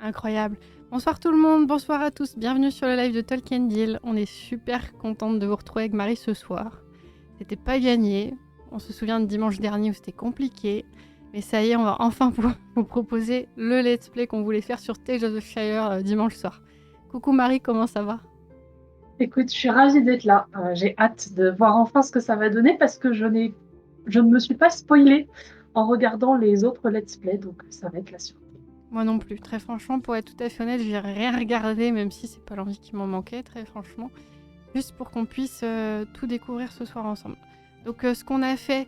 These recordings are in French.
Incroyable. Bonsoir tout le monde, bonsoir à tous, bienvenue sur le live de Tolkien Deal. On est super contente de vous retrouver avec Marie ce soir. C'était pas gagné, on se souvient de dimanche dernier où c'était compliqué, mais ça y est, on va enfin vous proposer le let's play qu'on voulait faire sur Tales of the Shire dimanche soir. Coucou Marie, comment ça va? Écoute, je suis ravie d'être là. J'ai hâte de voir enfin ce que ça va donner parce que je ne me suis pas spoilée en regardant les autres let's play, donc ça va être la surprise. Moi non plus, très franchement, pour être tout à fait honnête, j'ai rien regardé, même si c'est pas l'envie qui m'en manquait, très franchement, juste pour qu'on puisse tout découvrir ce soir ensemble. Donc ce qu'on a fait,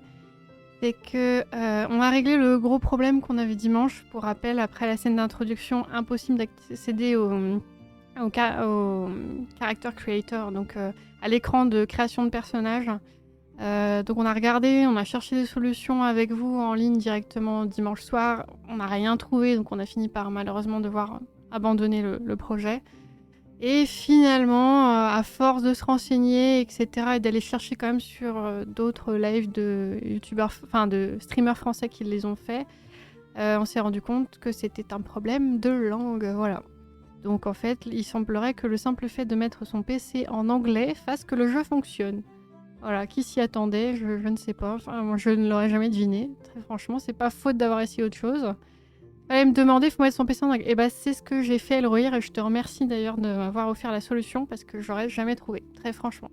c'est que on a réglé le gros problème qu'on avait dimanche. Pour rappel, après la scène d'introduction, impossible d'accéder au character creator, donc à l'écran de création de personnages. Donc on a regardé, on a cherché des solutions avec vous en ligne directement dimanche soir. On n'a rien trouvé, donc on a fini par malheureusement devoir abandonner le projet. Et finalement, à force de se renseigner, etc., et d'aller chercher quand même sur d'autres lives de youtubeurs, enfin de streamers français qui les ont fait, on s'est rendu compte que c'était un problème de langue, voilà. Donc en fait, il semblerait que le simple fait de mettre son PC en anglais fasse que le jeu fonctionne. Voilà, qui s'y attendait, je ne sais pas. Enfin, moi, je ne l'aurais jamais deviné. Très franchement, c'est pas faute d'avoir essayé autre chose. Fallait me demander, faut mettre son PC en anglais. Et bah, c'est ce que j'ai fait, Elrohir, et je te remercie d'ailleurs de m'avoir offert la solution parce que j'aurais jamais trouvé, très franchement.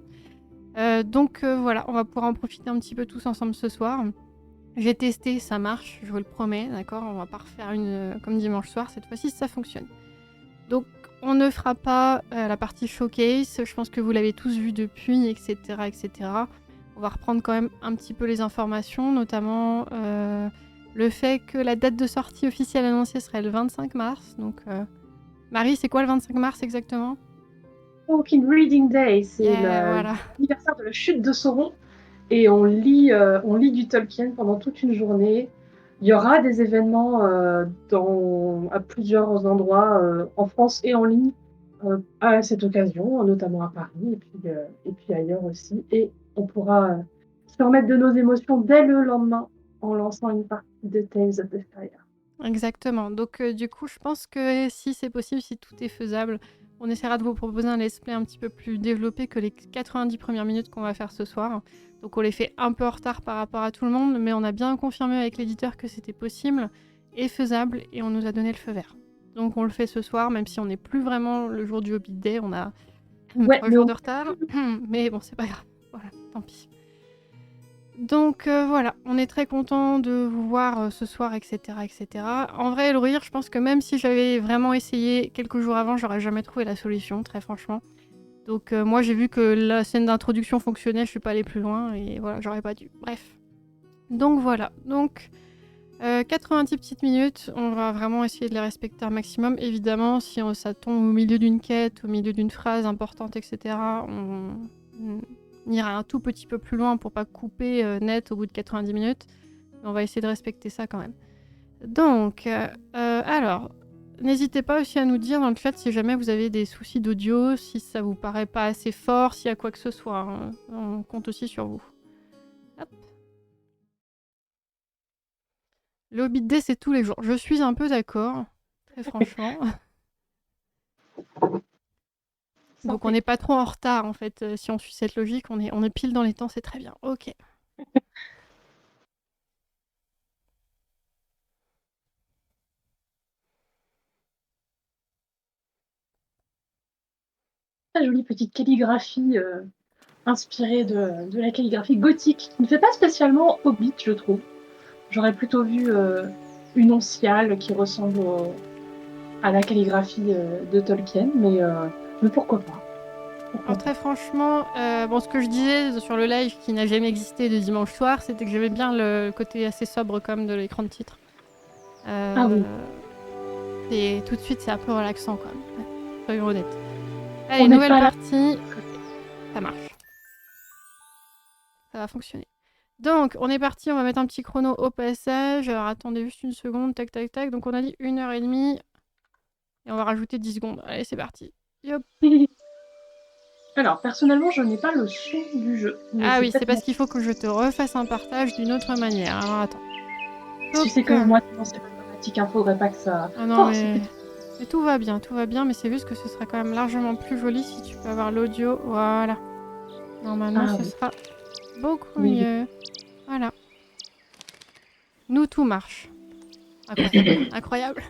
Donc voilà, on va pouvoir en profiter un petit peu tous ensemble ce soir. J'ai testé, ça marche, je vous le promets, d'accord? On va pas refaire une comme dimanche soir, cette fois-ci ça fonctionne. Donc on ne fera pas la partie showcase, je pense que vous l'avez tous vu depuis, etc., etc. On va reprendre quand même un petit peu les informations, notamment le fait que la date de sortie officielle annoncée serait le 25 mars. Donc Marie, c'est quoi le 25 mars exactement? Talking Reading Day, c'est Yeah, voilà. l'anniversaire de la chute de Sauron et on lit du Tolkien pendant toute une journée. Il y aura des événements à plusieurs endroits en France et en ligne à cette occasion, notamment à Paris et puis ailleurs aussi. Et on pourra se remettre de nos émotions dès le lendemain en lançant une partie de Tales of the Fire. Exactement. Donc du coup, je pense que si c'est possible, si tout est faisable, on essaiera de vous proposer un let's play un petit peu plus développé que les 90 premières minutes qu'on va faire ce soir. Donc on les fait un peu en retard par rapport à tout le monde, mais on a bien confirmé avec l'éditeur que c'était possible et faisable, et on nous a donné le feu vert. Donc on le fait ce soir, même si on n'est plus vraiment le jour du Hobbit Day, on a Ouais, 3 mais jours de retard, mais bon, c'est pas grave. Voilà, tant pis. Donc voilà, on est très content de vous voir ce soir, etc., etc. En vrai, Elrohir, je pense que même si j'avais vraiment essayé quelques jours avant, j'aurais jamais trouvé la solution, très franchement. Donc moi, j'ai vu que la scène d'introduction fonctionnait, je suis pas allée plus loin, et voilà, j'aurais pas dû. Bref. Donc voilà, donc 90 petites minutes, on va vraiment essayer de les respecter un maximum. Évidemment, si ça tombe au milieu d'une quête, au milieu d'une phrase importante, etc., on ira un tout petit peu plus loin pour pas couper net au bout de 90 minutes. Mais on va essayer de respecter ça quand même. Donc, alors, n'hésitez pas aussi à nous dire dans le chat si jamais vous avez des soucis d'audio, si ça vous paraît pas assez fort, s'il y a quoi que ce soit. Hein. On compte aussi sur vous. Hop. Le Hobbit Day, c'est tous les jours. Je suis un peu d'accord, très franchement. Donc on santé. n'est pas trop en retard en fait. Si on suit cette logique, on est pile dans les temps, c'est très bien. Ok. Très jolie petite calligraphie inspirée de la calligraphie gothique, qui ne fait pas spécialement Hobbit, je trouve. J'aurais plutôt vu une onciale qui ressemble à la calligraphie de Tolkien, mais pourquoi pas? Pourquoi Alors pas? très franchement, bon, ce que je disais sur le live qui n'a jamais existé de dimanche soir, c'était que j'aimais bien le côté assez sobre comme de l'écran de titre. Ah oui, Et tout de suite, c'est un peu relaxant quand même. Ouais, soyons honnêtes. on Allez, n'est nouvelle pas là. partie. Ça marche. Ça va fonctionner. Donc, on est parti, on va mettre un petit chrono au passage. Alors, attendez juste une seconde, tac, tac, tac. Donc, on a dit 1h30. Et on va rajouter 10 secondes. Allez, c'est parti. Yop. Alors, personnellement, je n'ai pas le son du jeu, mais Ah c'est oui, c'est peut-être parce moi. qu'il faut que je te refasse un partage d'une autre manière. Alors, attends. Si Hop. c'est que moi, sinon c'est pas dramatique, hein, faudrait pas que ça. Ah non, Oh, c'est mais petit. Et tout va bien, mais c'est juste que ce sera quand même largement plus joli si tu peux avoir l'audio. Voilà. Normalement, Ah ce oui, sera beaucoup oui, oui. mieux. Voilà. Nous, tout marche. Incroyable. Incroyable.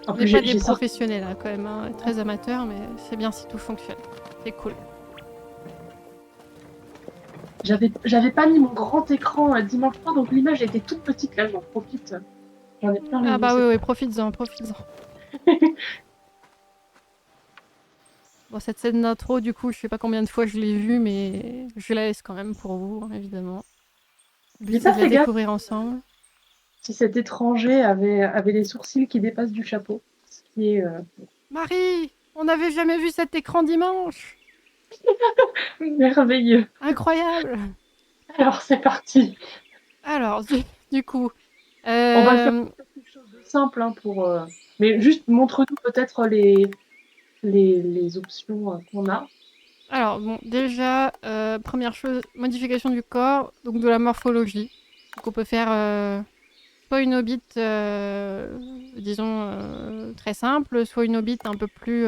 En On plus, n'est pas des j'ai sorti. professionnels, hein, quand même. Hein, très amateurs, mais c'est bien si tout fonctionne. C'est cool. J'avais pas mis mon grand écran dimanche soir, donc l'image était toute petite. Là, j'en profite. J'en ai plein les Ah yeux. bah oui, oui, profites-en, profites-en. Bon, cette scène d'intro, du coup, je sais pas combien de fois je l'ai vue, mais je la laisse quand même pour vous, hein, évidemment. Le but, J'ai c'est pas de la fait gaffe découvrir ensemble. si cet étranger avait les sourcils qui dépassent du chapeau. Ce qui est Marie, on n'avait jamais vu cet écran dimanche. merveilleux. Incroyable. Alors, c'est parti. Alors, du coup, On va faire euh, quelque chose de simple hein, mais juste montre-nous peut-être les options qu'on a. alors bon, déjà, première chose, modification du corps, donc de la morphologie. Donc on peut faire soit une hobbit, disons, très simple, soit une hobbit un peu plus,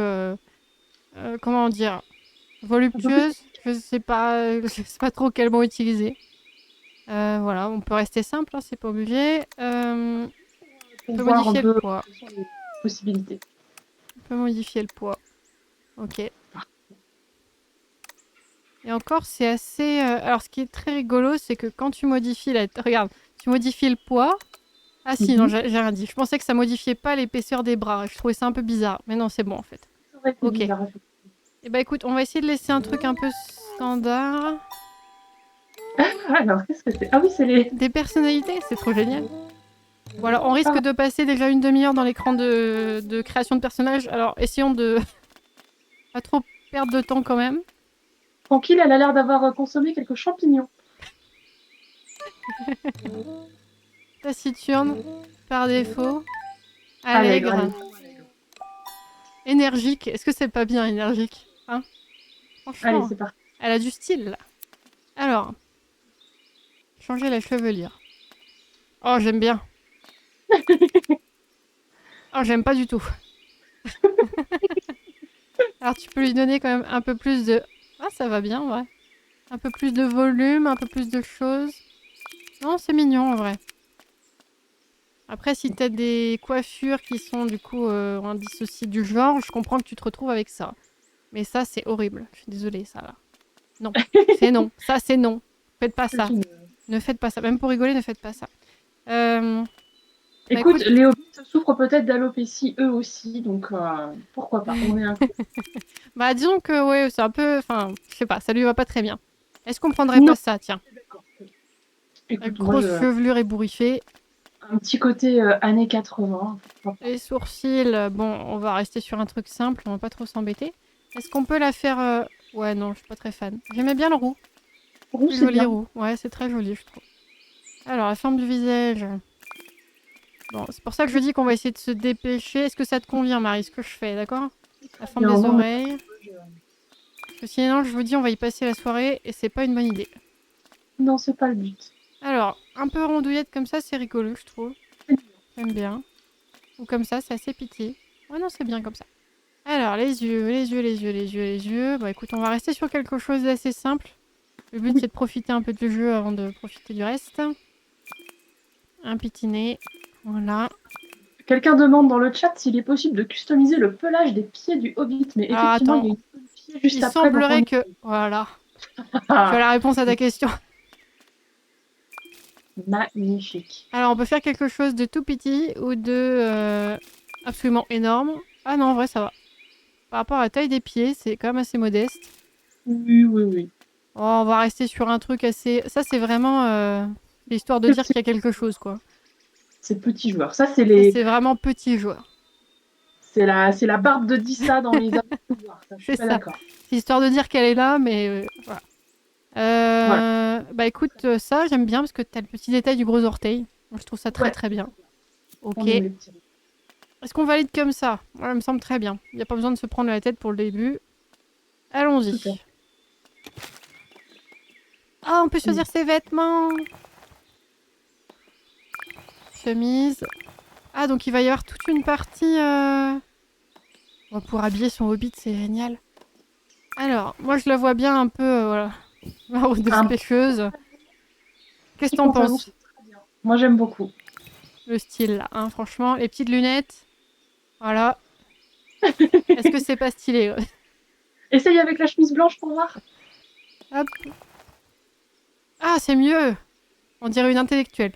comment dire, Un peu plus voluptueuse. Je sais pas trop quel mot utiliser. Voilà, on peut rester simple, hein, c'est pas obligé. On pour peut voir un modifier le peu poids. quelles sont les possibilités. On peut modifier le poids. Ok. Et encore, c'est assez. Alors, ce qui est très rigolo, c'est que quand tu modifies la. Regarde, tu modifies le poids. Ah si, non, Mhm. j'ai rien dit. Je pensais que ça modifiait pas l'épaisseur des bras. Je trouvais ça un peu bizarre. Mais non, c'est bon en fait. Ça aurait été Ok. bizarre. Et bah écoute, on va essayer de laisser un truc un peu standard. Alors, qu'est-ce que c'est? Ah oui, c'est les. Des personnalités, c'est trop génial. Bon, alors, on risque Ah, de passer déjà une demi-heure dans l'écran de création de personnages. Alors, essayons de pas trop perdre de temps quand même. tranquille, elle a l'air d'avoir consommé quelques champignons. Taciturne, par défaut. Allègre, Allègre. allègre. Énergique. Est-ce que c'est pas bien énergique, hein? Allez, Franchement, c'est parti. elle a du style là. Alors, changer la chevelure. Oh, j'aime bien. Oh, j'aime pas du tout. Alors, tu peux lui donner quand même un peu plus de. Ah, ça va bien, ouais. Un peu plus de volume, un peu plus de choses. Non, c'est mignon en vrai. Après, si t'as des coiffures qui sont du coup indissociées du genre, je comprends que tu te retrouves avec ça. Mais ça, c'est horrible. Je suis désolée, ça là. Non, c'est non. Ça, c'est non. Faites pas C'est ça. une- Ne faites pas ça. Même pour rigoler, ne faites pas ça. Euh, Bah Écoute, écoute, les hobbits souffrent peut-être d'alopécie eux aussi, donc pourquoi pas, on est un coup. bah disons que ouais, c'est un peu. Enfin, je sais pas, ça lui va pas très bien. Est-ce qu'on prendrait Non, pas ça, tiens? d'accord. La Écoute, moi, grosse chevelure ébouriffée. un petit côté années 80, pourquoi pas. Les sourcils, bon, on va rester sur un truc simple, on va pas trop s'embêter. Est-ce qu'on peut la faire. Ouais, non, je suis pas très fan. J'aimais bien le roux. Roux, Plus c'est joli bien. roux. Ouais, c'est très joli, je trouve. Alors, la forme du visage. Bon, c'est pour ça que je dis qu'on va essayer de se dépêcher. Est-ce que ça te convient, Marie, ce que je fais, d'accord? La Très forme bien, des non, mais oreilles. Parce que sinon, je vous dis, on va y passer la soirée et c'est pas une bonne idée. non, c'est pas le but. Alors, un peu rondouillette comme ça, c'est rigolo, je trouve. J'aime bien. Ou comme ça, c'est assez pitié. Ouais, non, c'est bien comme ça. Alors, les yeux, les yeux, les yeux, les yeux, les yeux. Bon, écoute, on va rester sur quelque chose d'assez simple. Le but, Oui. c'est de profiter un peu du jeu avant de profiter du reste. Un petit nez. Voilà. Quelqu'un demande dans le chat s'il est possible de customiser le pelage des pieds du Hobbit, mais Alors, effectivement, il y attends. a une icône pied juste Il après, donc on semblerait y que... Voilà. Tu as Ah, la réponse à ta question. magnifique. Alors, on peut faire quelque chose de tout petit ou de absolument énorme. Ah non, en vrai, ça va. Par rapport à la taille des pieds, c'est quand même assez modeste. Oui, oui, oui. Oh, on va rester sur un truc assez... Ça, c'est vraiment l'histoire de C'est dire petit, qu'il y a quelque chose, quoi. c'est petit joueur. Ça, c'est Ça, les, c'est vraiment petit joueur. c'est la barbe de Dissa dans les Arts de pouvoir. Ça, je suis C'est pas ça. d'accord. C'est histoire de dire qu'elle est là, mais voilà. Voilà. Bah écoute, ça, j'aime bien parce que t'as le petit détail du gros orteil. Moi, je trouve ça très Ouais, très bien. Ok. on aime les petits. Est-ce qu'on valide comme ça? Voilà, ça me semble très bien. Il n'y a pas besoin de se prendre la tête pour le début. Tout à Allons-y. Ah, on peut fait. choisir ses vêtements. Chemise. Ah, donc il va y avoir toute une partie... pour habiller son hobbit, c'est génial. Alors, moi je la vois bien un peu, voilà, maraudeuse Un pêcheuse. Qu'est-ce que petit t'en pantalon, penses? c'est très bien. Moi, j'aime beaucoup. Le style là, hein, franchement, les petites lunettes, voilà. Est-ce que c'est pas stylé? Ouais. Essaye avec la chemise blanche pour voir. Hop. Ah, c'est mieux. On dirait une intellectuelle.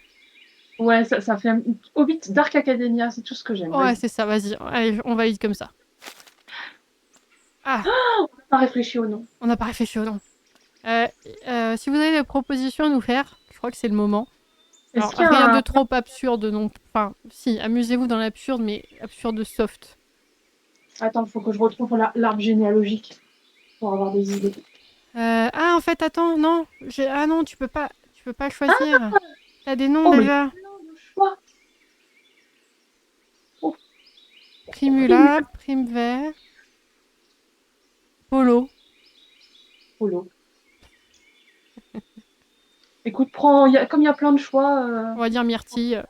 Ouais, ça fait un Hobbit Dark Academia, c'est tout ce que j'aime. Ouais, Vas-y. c'est ça, vas-y. Allez, on valide comme ça. Ah, Pas réfléchi au nom. on n'a pas réfléchi au nom. Euh, si vous avez des propositions à nous faire, je crois que c'est le moment. Alors, Est-ce qu'il y rien a de un... trop absurde, non. Enfin, si, amusez-vous dans l'absurde, mais absurde soft. Attends, il faut que je retrouve l'arbre généalogique pour avoir des idées. Ah, en fait, attends, non. Ah non, tu peux pas Ah, choisir. T'as des noms oh, mais il y a déjà. plein de choix. Oh, Primula, Primevert, Polo. Primula. Écoute, comme il y a plein de choix. On va dire Myrtille.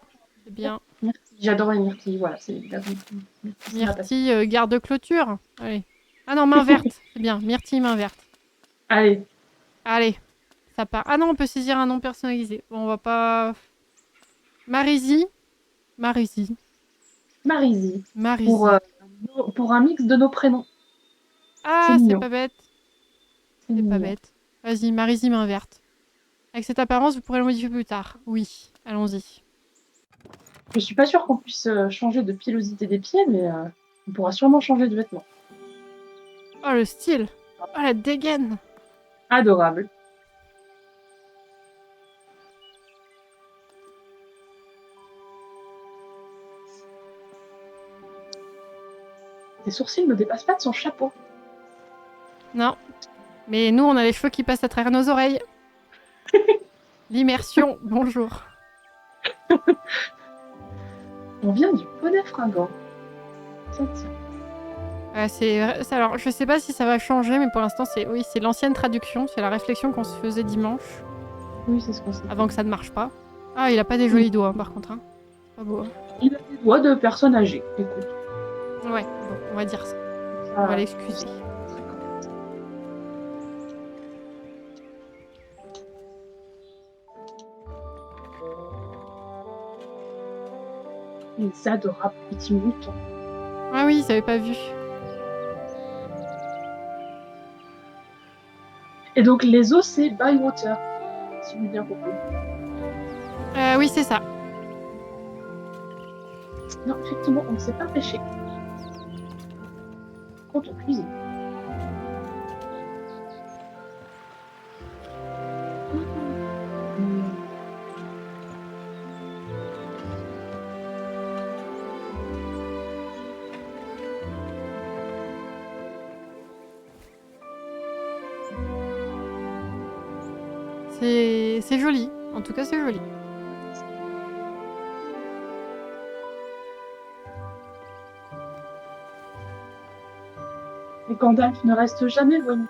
C'est bien. Myrtille. J'adore les myrtilles, voilà, c'est c'est ma passion. Myrtille, garde-clôture. Allez. Ah non, main verte. C'est bien. Myrtille, main verte. Allez, Allez. Ça part. Ah non, on peut saisir un nom personnalisé. Bon, on va pas. Marizy. Marizy. Marizy, pour, Marizy. pour un mix de nos prénoms. C'est Ah, c'est mignon. pas bête. C'est C'est pas mignon. bête. Vas-y, Marizy, main verte. Avec cette apparence, vous pourrez le modifier plus tard. Oui, allons-y. Je suis pas sûre qu'on puisse changer de pilosité des pieds, mais on pourra sûrement changer de vêtements. Oh, le style. Oh, la dégaine. Adorable. Ses sourcils ne dépassent pas de son chapeau. Non. Mais nous, on a les cheveux qui passent à travers nos oreilles. L'immersion, bonjour. On vient du poney fringant. Tiens, tiens. Alors, je sais pas si ça va changer, mais pour l'instant, c'est l'ancienne traduction. C'est la réflexion qu'on se faisait dimanche, Oui, c'est ce qu'on sait. avant que ça ne marche pas. Ah, il a pas des jolis doigts, hein, par contre. Hein. Pas beau. Hein. Il a des doigts de personne âgée. Écoute. Ouais, bon, on va dire ça. On va Ça, l'excuser. très correct. Les adorables petits moutons. Ah oui, ça avait pas vu. Et donc les os, c'est Bywater, si j'ai bien compris. Oui, c'est ça. Non, effectivement, on ne sait pas pêcher. Quand on cuisine. C'est joli. En tout cas, c'est joli. Et Gandalf ne reste jamais venu.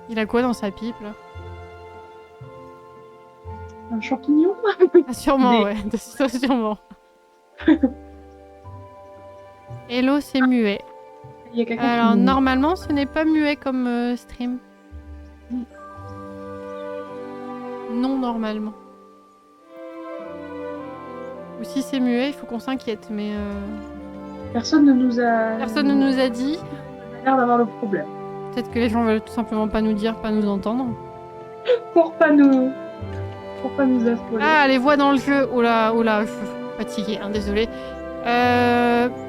Il a quoi dans sa pipe, là? Un champignon. Ah, sûrement, Des- ouais. Sûrement. Hello, c'est muet. Il y a quelqu'un Alors, qui... normalement, ce n'est pas muet comme stream. Mm. Non, normalement. Ou si c'est muet, il faut qu'on s'inquiète, mais Personne ne nous a... personne ne nous a dit. a l'air d'avoir le problème. Peut-être que les gens veulent tout simplement pas nous dire, pas nous entendre. Pour pas nous... Pour pas nous affoler. Ah, les voix dans le jeu. Oh là, je suis fatiguée, hein, désolée.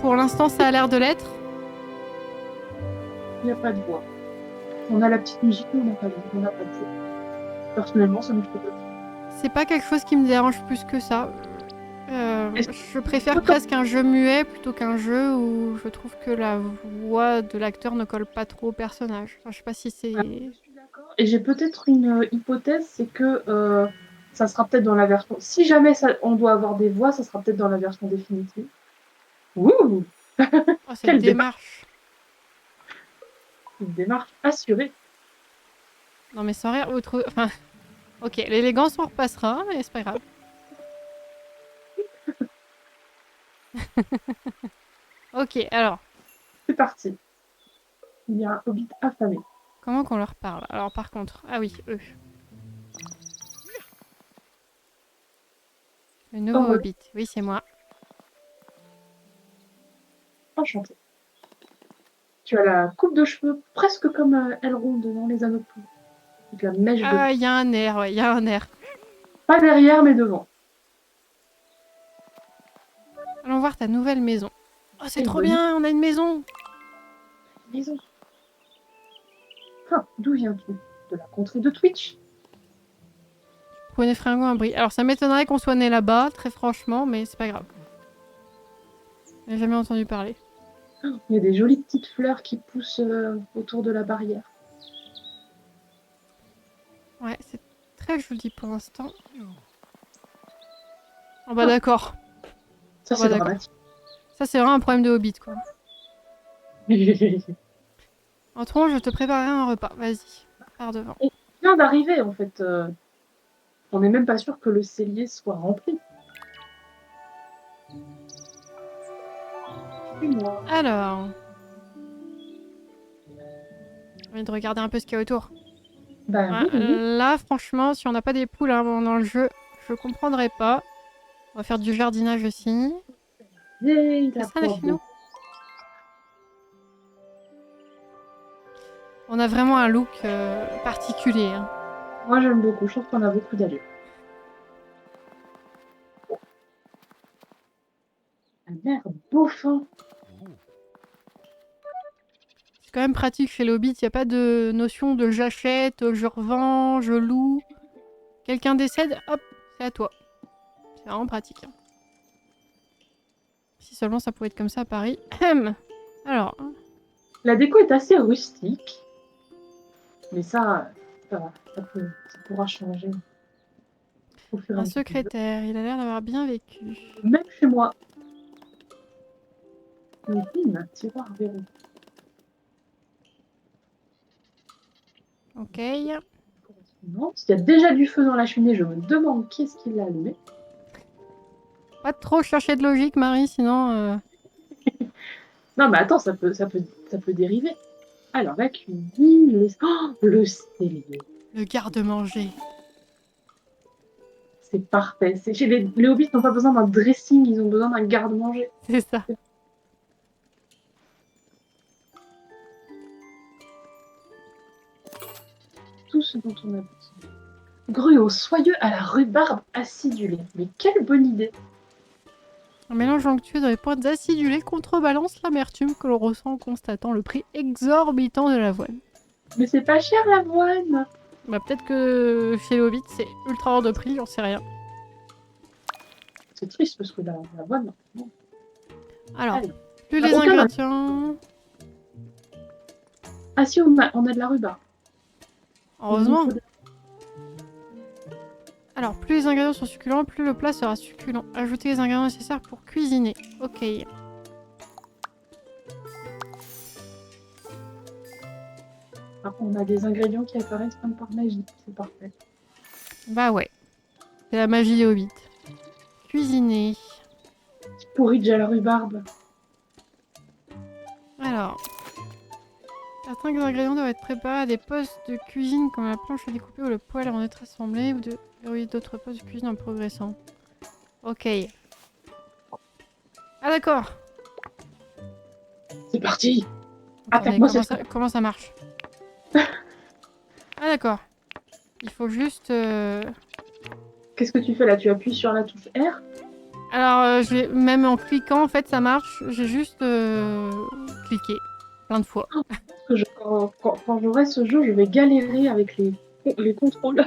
Pour l'instant, ça a l'air de l'être. Il n'y a pas de voix. On a la petite musique, mais on n'a pas de voix. Personnellement, ça me fait pas. C'est pas quelque chose qui me dérange plus que ça. Est-ce- Je préfère presque un jeu muet plutôt qu'un jeu où je trouve que la voix de l'acteur ne colle pas trop au personnage. Enfin, je sais pas si c'est... Je suis d'accord. Et j'ai peut-être une hypothèse, c'est que ça sera peut-être dans la version... Si jamais on doit avoir des voix, ça sera peut-être dans la version définitive. Ouh, Oh, cette quelle démarche. une démarche assurée. Non mais sans rire, enfin... Ok, l'élégance on repassera, mais c'est pas grave. Ok, alors, C'est parti. Il y a un hobbit affamé. comment qu'on leur parle? Alors par contre, ah oui, eux. Le nouveau Enrôlé, hobbit, oui c'est moi. enchanté. Tu as la coupe de cheveux presque comme Elrond dans Les Anneaux de Poudre. Avec la mèche de... Ah, il y a un air, ouais, il y a un air. Pas derrière, mais devant. Allons voir ta nouvelle maison. Oh, c'est Et trop bonne bien, on a une maison. maison. Ah, d'où viens-tu? De la contrée de Twitch? Prenez fringo un bris. Alors ça m'étonnerait qu'on soit né là-bas, très franchement, mais c'est pas grave. J'ai jamais entendu parler. Ah, il y a des jolies petites fleurs qui poussent autour de la barrière. Ouais, c'est très joli pour l'instant. Oh bah Ah, d'accord. ça, Oh bah c'est d'accord. dramatique. Ça c'est vraiment un problème de hobbit quoi. Entrons, je te préparerai un repas. Vas-y, par devant. On vient d'arriver, en fait. On n'est même pas sûr que le cellier soit rempli. Suis-moi. Alors, j'ai envie de regarder un peu ce qu'il y a autour. Bah Ouais, oui, oui, oui. là, franchement, si on n'a pas des poules à un moment dans le jeu, je comprendrais pas. On va faire du jardinage aussi. Et C'est la ça les pauvre. finaux? On a vraiment un look particulier. Hein. Moi, j'aime beaucoup. Je trouve qu'on a beaucoup d'allure. La mère Beaufin. C'est quand même pratique chez le Hobbit. Il n'y a pas de notion de j'achète, je revends, je loue. Quelqu'un décède, hop, c'est à toi. C'est vraiment pratique. Hein. Si seulement ça pouvait être comme ça à Paris. Alors, La déco est assez rustique. Mais ça va. Ça pourra changer au fur et à un mesure. secrétaire, il a l'air d'avoir bien vécu. Même chez moi. Un tiroir verrou. Ok. Non, s'il y a déjà du feu dans la cheminée, je me demande qui est-ce qui l'a allumé. Pas trop chercher de logique, Marie, sinon... Non, mais attends, ça peut dériver. Alors, la cuisine, le cellier. Le garde-manger. C'est parfait. Chez les hobbits n'ont pas besoin d'un dressing, ils ont besoin d'un garde-manger. C'est ça. Tout ce dont on a besoin. Gruau soyeux à la rhubarbe acidulée. Mais quelle bonne idée! Un mélange onctueux de les pointes acidulées contrebalance l'amertume que l'on ressent en constatant le prix exorbitant de l'avoine. Mais c'est pas cher l'avoine! Bah peut-être que chez le Hobbit c'est ultra hors de prix, j'en sais rien. C'est triste parce que l'avoine, non. Alors, Allez. plus les Aucun ingrédients... Ah si, on a de la rhubarbe. Heureusement. Alors, plus les ingrédients sont succulents, plus le plat sera succulent. Ajoutez les ingrédients nécessaires pour cuisiner. Ok. Ah, on a des ingrédients qui apparaissent comme par magie. C'est parfait. Bah ouais. C'est la magie des Hobbits. Cuisiner. Petit porridge à la rhubarbe. Alors... Certains ingrédients doivent être préparés à des postes de cuisine comme la planche à découper ou le poêle avant d'être assemblé ou de verrouiller d'autres postes de cuisine en progressant. Ok. Ah d'accord. C'est parti! Attendez, Attaque-moi cette comment ça marche? Ah d'accord. Il faut juste... Qu'est-ce que tu fais là? Tu appuies sur la touche R? Alors, même en cliquant, en fait, ça marche. J'ai juste cliqué plein de fois. Quand j'aurai ce jeu, je vais galérer avec les contrôles.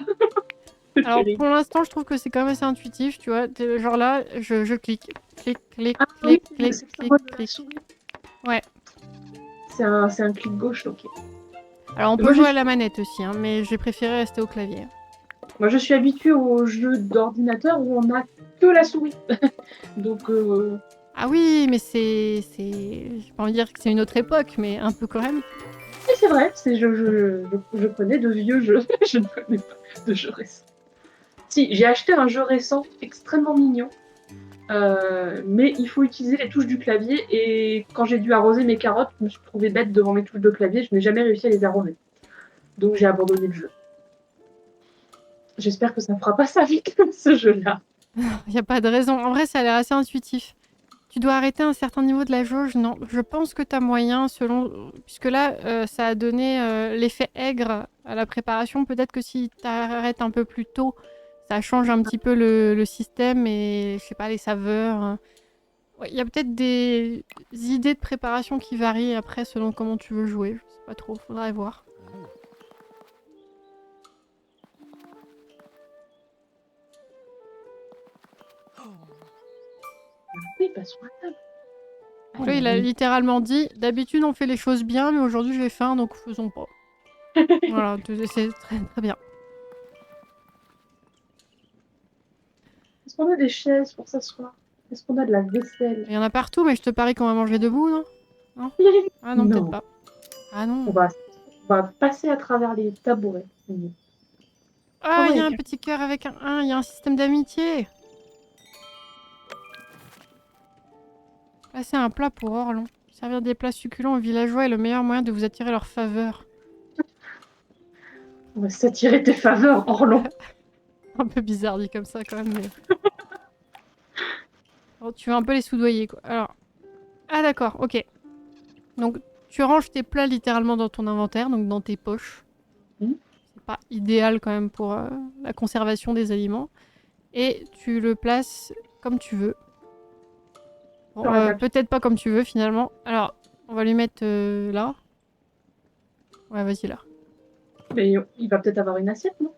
Alors, pour l'instant, je trouve que c'est quand même assez intuitif, tu vois. Genre là, je clique. Clic, clic, Ah oui, clic, clic, c'est le clic, symbole de la clic. souris. Ouais. C'est un clic gauche, ok. Alors, on peut Moi, jouer à la manette aussi, hein, mais j'ai préféré rester au clavier. Moi, je suis habituée aux jeux d'ordinateur où on a que la souris. Donc, Ah oui, mais c'est... J'ai pas envie de dire que c'est une autre époque, mais un peu quand même. oui, c'est vrai, je connais de vieux jeux. Je ne connais pas de jeux récents. Si, j'ai acheté un jeu récent extrêmement mignon Mais il faut utiliser les touches du clavier. Et quand j'ai dû arroser mes carottes, je me suis trouvée bête devant mes touches de clavier. Je n'ai jamais réussi à les arroser. Donc j'ai abandonné le jeu. J'espère que ça ne fera pas ça vite, ce jeu-là. Il n'y a pas de raison. En vrai, ça a l'air assez intuitif. Tu dois arrêter un certain niveau de la jauge, non? Je pense que tu as moyen, selon... Puisque là, ça a donné l'effet aigre à la préparation. Peut-être que si tu arrêtes un peu plus tôt, ça change un petit peu le système et, je sais pas, les saveurs. Ouais, il y a peut-être des idées de préparation qui varient après selon comment tu veux jouer. Je sais pas trop, faudrait voir. Oui, pas sur la table. Donc là, il a littéralement dit « D'habitude, on fait les choses bien, mais aujourd'hui, j'ai faim, donc faisons pas. » Voilà, c'est très, très bien. Est-ce qu'on a des chaises pour s'asseoir? Est-ce qu'on a de la vaisselle? Il y en a partout, mais je te parie qu'on va manger debout, non? Non? Ah non, peut-être Non. pas. Ah non. On va passer à travers les tabourets. Ah, il y a ouais, un petit cœur avec un 1, il y a un système d'amitié. Passer un plat pour Orlon. Servir des plats succulents aux villageois est le meilleur moyen de vous attirer leur faveur. on va s'attirer tes faveurs, Orlon. Un peu bizarre dit comme ça quand même, mais... Oh, tu vas un peu les soudoyer, quoi. Alors... Ah d'accord, ok. Donc, tu ranges tes plats littéralement dans ton inventaire, donc dans tes poches. C'est pas idéal quand même pour la conservation des aliments. Et tu le places comme tu veux. Bon, peut-être pas comme tu veux finalement. Alors, on va lui mettre là. Ouais, vas-y là. Mais il va peut-être avoir une assiette, non?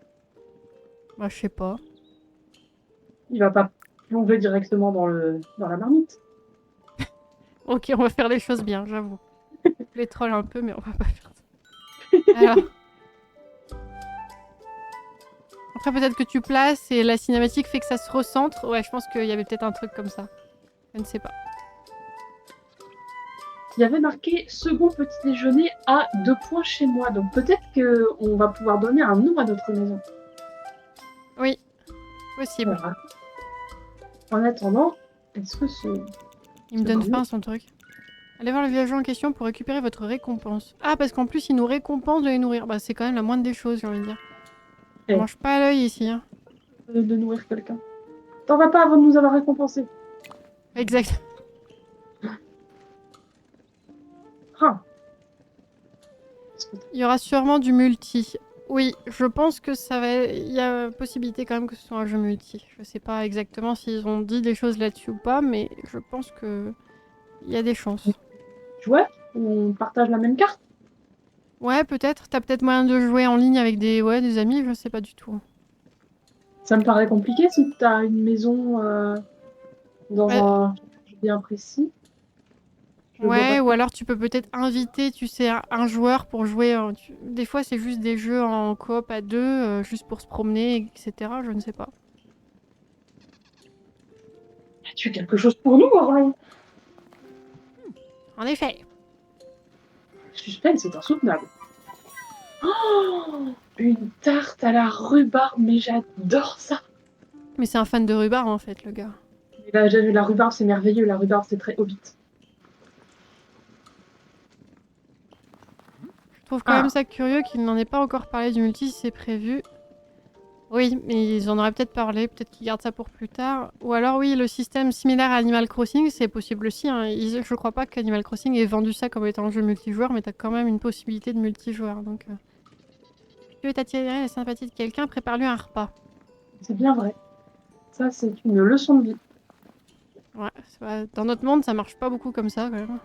Bah, je sais pas. Il va pas plonger directement dans la marmite. Ok, on va faire les choses bien, j'avoue. Les trolls un peu, mais on va pas faire ça. Alors. Après, peut-être que tu places et la cinématique fait que ça se recentre. Ouais, je pense qu'il y avait peut-être un truc comme ça. Je ne sais pas. Il y avait marqué second petit déjeuner à 2 points chez moi. Donc peut-être qu'on va pouvoir donner un nom à notre maison. Oui, possible. Voilà. En attendant, est-ce que ce... Il me donne faim son truc. Allez voir le villageois en question pour récupérer votre récompense. Ah, parce qu'en plus, il nous récompense de les nourrir. Bah, c'est quand même la moindre des choses, j'ai envie de dire. On mange pas à l'œil ici. Hein. De nourrir quelqu'un. T'en vas pas avant de nous avoir récompensé. Exact. Ah. Il y aura sûrement du multi. Oui, je pense que ça va... Il y a possibilité quand même que ce soit un jeu multi. Je sais pas exactement s'ils ont dit des choses là-dessus ou pas, mais je pense que... Il y a des chances. Ouais, on partage la même carte. Ouais, peut-être. T'as peut-être moyen de jouer en ligne avec des amis, je sais pas du tout. Ça me paraît compliqué si t'as une maison dans un bien précis. Ouais, ou alors tu peux peut-être inviter, tu sais, un joueur pour jouer. Des fois, c'est juste des jeux en coop à deux, juste pour se promener, etc. Je ne sais pas. As-tu quelque chose pour nous, Orlon? En effet. Le suspense c'est insoutenable. Oh, une tarte à la rhubarbe, mais j'adore ça. Mais c'est un fan de rhubarbe, en fait, le gars. La rhubarbe, c'est merveilleux. La rhubarbe, c'est très Hobbit. Je trouve quand même ça curieux qu'il n'en ait pas encore parlé du multi si c'est prévu. Oui, mais ils en auraient peut-être parlé, peut-être qu'ils gardent ça pour plus tard. Ou alors oui, le système similaire à Animal Crossing, c'est possible aussi. Hein. Je crois pas qu'Animal Crossing ait vendu ça comme étant un jeu multijoueur, mais t'as quand même une possibilité de multijoueur. Donc, tu veux t'attirer la sympathie de quelqu'un, prépare-lui un repas. C'est bien vrai. Ça, c'est une leçon de vie. Ouais, dans notre monde, ça marche pas beaucoup comme ça, quand même.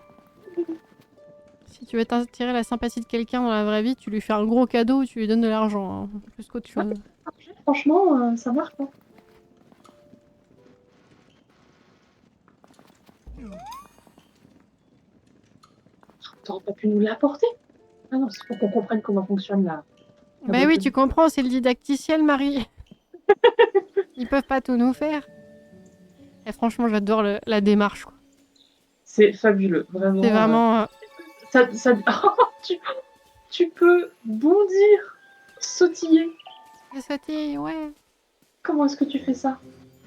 Si tu veux t'attirer la sympathie de quelqu'un dans la vraie vie, tu lui fais un gros cadeau ou tu lui donnes de l'argent, hein, plus qu'autre chose. Franchement, ça marche pas. T'aurais pas pu nous l'apporter? Ah non, c'est pour qu'on comprenne comment fonctionne la... Bah oui, tu comprends, c'est le didacticiel, Marie. Ils peuvent pas tout nous faire. Et franchement, j'adore la démarche. Quoi. C'est fabuleux, vraiment. C'est vraiment... tu peux bondir, sautiller. Sautiller, ouais. Comment est-ce que tu fais ça?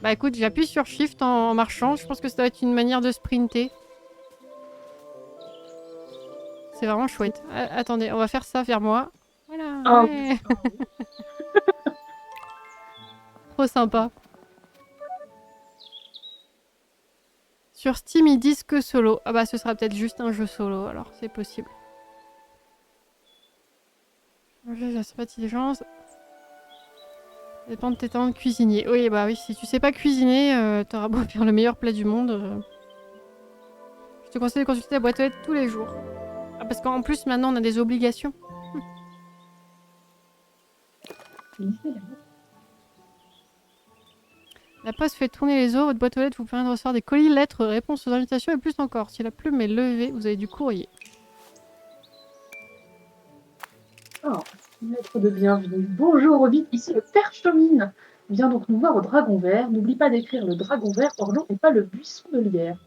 Bah écoute, j'appuie sur Shift en marchant. Je pense que ça doit être une manière de sprinter. C'est vraiment chouette. Attendez, on va faire ça vers moi. Voilà, Ah oui. ouais. Trop sympa. Sur Steam, ils disent que solo. Ah bah ce sera peut-être juste un jeu solo, alors c'est possible. J'ai la sympathie des gens. Ça dépend de tes talents de cuisinier. Oui, bah oui, si tu sais pas cuisiner, t'auras beau faire le meilleur plat du monde. Je te conseille de consulter la boîte aux lettres tous les jours. Ah, parce qu'en plus, maintenant, on a des obligations. La poste fait tourner les eaux. Votre boîte aux lettres vous permet de recevoir des colis, lettres, réponses aux invitations et plus encore. Si la plume est levée, vous avez du courrier. Oh, lettre de bienvenue. Bonjour Hobbit, ici le Père Chomine. Viens donc nous voir au Dragon Vert. N'oublie pas d'écrire le Dragon Vert hors l'eau et pas le buisson de lierre.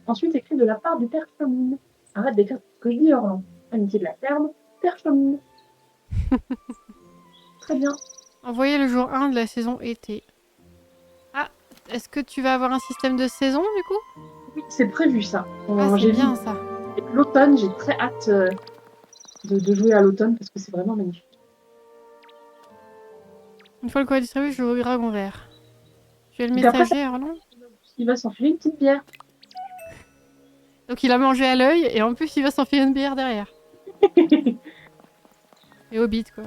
Ensuite, écris de la part du Père Chomine. Arrête d'écrire ce que je dis, Orlan. Amitié de la ferme, Père Chomine. Très bien. Envoyé le jour 1 de la saison été. Ah, est-ce que tu vas avoir un système de saison du coup? Oui, c'est prévu ça. Ah, c'est J'ai bien vu ça. l'automne, j'ai très hâte de jouer à l'automne parce que c'est vraiment magnifique. Une fois le colis distribué, je vais au dragon vert. Tu es le Et après, messager, Arlan? il va s'enfiler une petite bière. Donc il a mangé à l'œil et en plus il va s'enfiler une bière derrière. Et Hobbit quoi.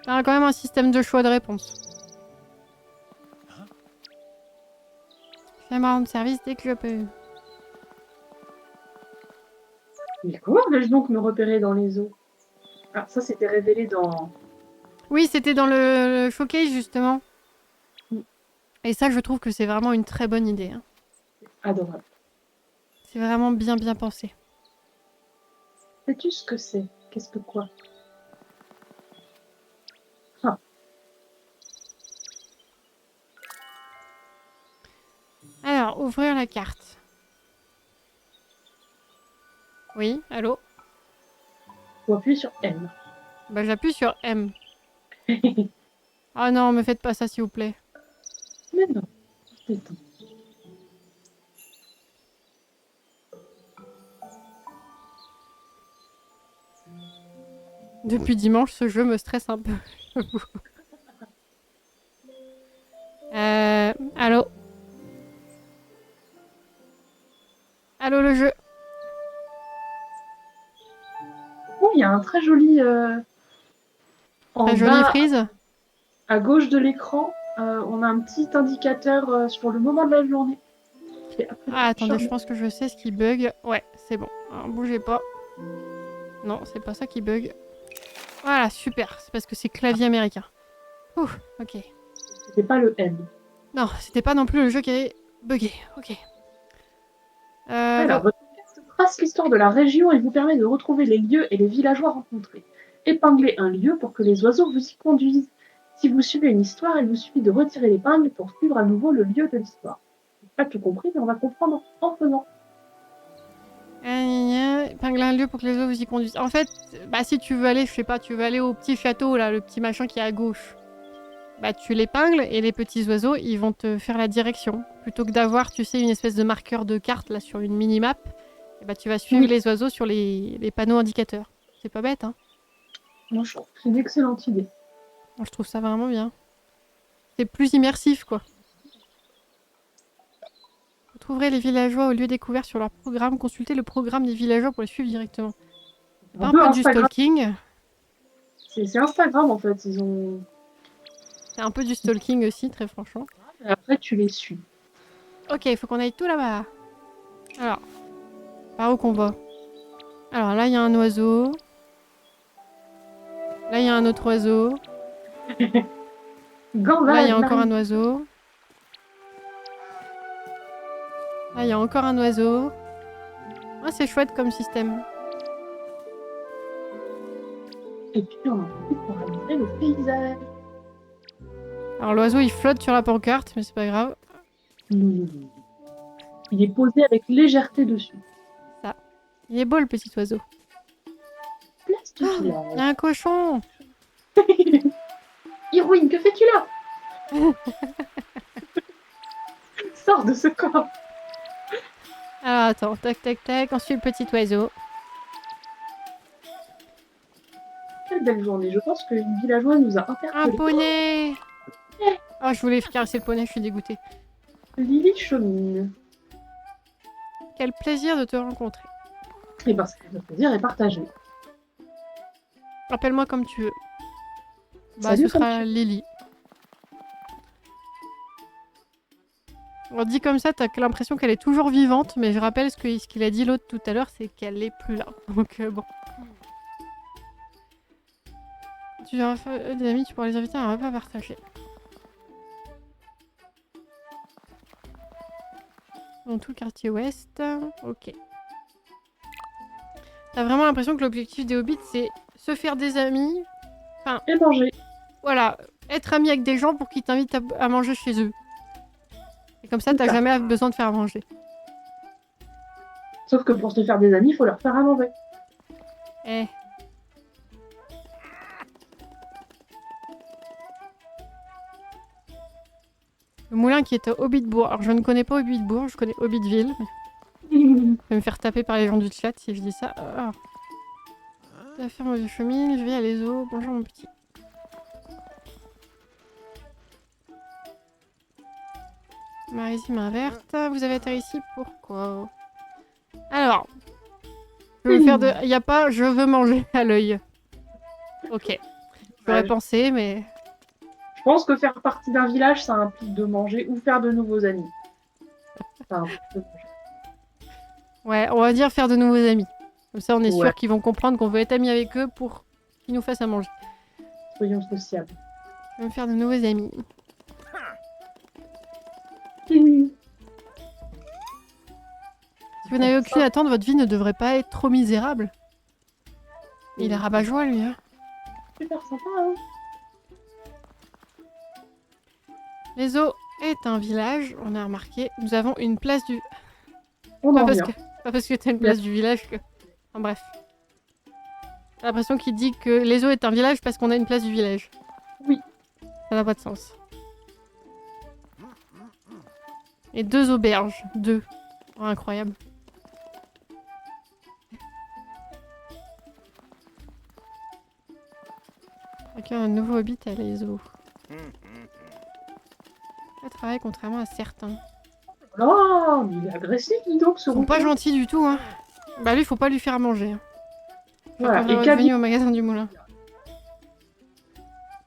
T'as quand même un système de choix de réponse. J'aimerais rendre service dès que je peux. Mais comment vais-je donc me repérer dans les eaux? Ah, ça, c'était révélé dans... Oui, c'était dans le showcase justement. Mm. Et ça, je trouve que c'est vraiment une très bonne idée. Hein. Adorable. C'est vraiment bien pensé. Sais-tu ce que c'est? Qu'est-ce que quoi? Ah. Alors, ouvrir la carte. Oui, allô? Faut appuyer sur M. Bah j'appuie sur M. Ah non, me faites pas ça s'il vous plaît. Mais non, c'est tout. Depuis dimanche, ce jeu me stresse un peu. Allô? Allô le jeu? Oh, il y a un très joli... en Très jolie bas, frise. à gauche de l'écran, on a un petit indicateur sur le moment de la journée. Ah attendez, je pense que je sais ce qui bug. Ouais, c'est bon. Alors, bougez pas. Non, c'est pas ça qui bug. Voilà, super. C'est parce que c'est clavier américain. Ouh, ok. C'était pas le M. Non, c'était pas non plus le jeu qui avait bugué. Ok. Alors, votre carte trace l'histoire de la région et vous permet de retrouver les lieux et les villageois rencontrés. Épinglez un lieu pour que les oiseaux vous y conduisent. Si vous suivez une histoire, il vous suffit de retirer l'épingle pour suivre à nouveau le lieu de l'histoire. Pas tout compris, mais on va comprendre en faisant. Épingler un lieu pour que les oiseaux vous y conduisent. En fait, bah si tu veux aller, je sais pas, tu veux aller au petit château là, le petit machin qui est à gauche. Bah tu l'épingles et les petits oiseaux, ils vont te faire la direction. Plutôt que d'avoir, tu sais, une espèce de marqueur de carte là sur une mini-map, et bah tu vas suivre Oui. les oiseaux sur les panneaux indicateurs. C'est pas bête, hein? Moi, je trouve que c'est une excellente idée. Moi, je trouve ça vraiment bien. C'est plus immersif, quoi. Vous trouverez les villageois au lieu découvert sur leur programme. Consultez le programme des villageois pour les suivre directement. C'est pas un peu du Instagram. stalking? C'est Instagram en fait. Ils ont. C'est un peu du stalking aussi, très franchement. Et après, tu les suis. Ok, il faut qu'on aille tout là-bas. Alors, par où qu'on va? Alors là, il y a un oiseau. Là, il y a un autre oiseau. Là, il y a encore un oiseau. Là, il y a encore un oiseau. Ah, c'est chouette comme système. Et puis, on a envie de réaliser le paysage. Alors, l'oiseau, il flotte sur la pancarte, mais c'est pas grave. Il est posé avec légèreté dessus. Ça. Il est beau, le petit oiseau. petit Il y village. a un cochon. Irwin, que fais-tu là? Sors de ce corps. Alors attends, tac tac tac, ensuite le petit oiseau. Quelle belle journée. Je pense qu'une villageoise nous a Un interpellés. poney. Oh, je voulais caresser le poney, je suis dégoûtée. Lily chemine. Quel plaisir de te rencontrer. Et parce que le plaisir est partagé. Appelle-moi comme tu veux. Bah, Salut, ce comme sera Lily. On dit comme ça, t'as l'impression qu'elle est toujours vivante, mais je rappelle ce qu'il a dit l'autre tout à l'heure, c'est qu'elle est plus là. Donc bon. Tu as des amis, tu pourras les inviter à un repas partagé. Dans tout le quartier ouest. Ok. T'as vraiment l'impression que l'objectif des hobbits, c'est se faire des amis. Et manger. Voilà, être ami avec des gens pour qu'ils t'invitent à manger chez eux. Et comme ça, C'est t'as ça. jamais besoin de faire à manger. Sauf que pour se faire des amis, il faut leur faire à manger. Eh. Le moulin qui est à Hobbitbourg. Alors, je ne connais pas Hobbitbourg, je connais Hobbitville. Je vais me faire taper par les gens du chat si je dis ça. Ah. La ferme de chemine, je vais à les eaux. Bonjour mon petit. Marésie main verte. Vous avez atterri ici, pourquoi? Alors. Je veux faire de... Il n'y a pas je veux manger à l'œil. Ok. J'aurais pensé, mais... Je pense que faire partie d'un village, ça implique de manger ou faire de nouveaux amis. Ça implique de manger. Ouais, on va dire faire de nouveaux amis. Comme ça, on est Ouais. sûr qu'ils vont comprendre qu'on veut être amis avec eux pour qu'ils nous fassent à manger. Soyons sociables. Je veux me faire de nouveaux amis. Si vous n'avez aucune attente, votre vie ne devrait pas être trop misérable. Il est rabat-joie, lui. Hein. Super sympa, hein. Les eaux est un village, on a remarqué. Nous avons une place du... On Pas en parce, revient. pas parce que t'as une place du village que... Enfin bref. J'ai l'impression qu'il dit que les eaux est un village parce qu'on a une place du village. Oui. Ça n'a pas de sens. Et 2 auberges. 2. Oh, incroyable. Ok, un nouveau hobbit à les eaux. Ça travaille contrairement à certains. Oh, mais il est agressif, dis donc, ce Ils sont pas rouquin. gentils du tout, hein. Bah lui, faut pas lui faire à manger. Hein. Voilà. Quand Et on est Kaby, venu au magasin du moulin.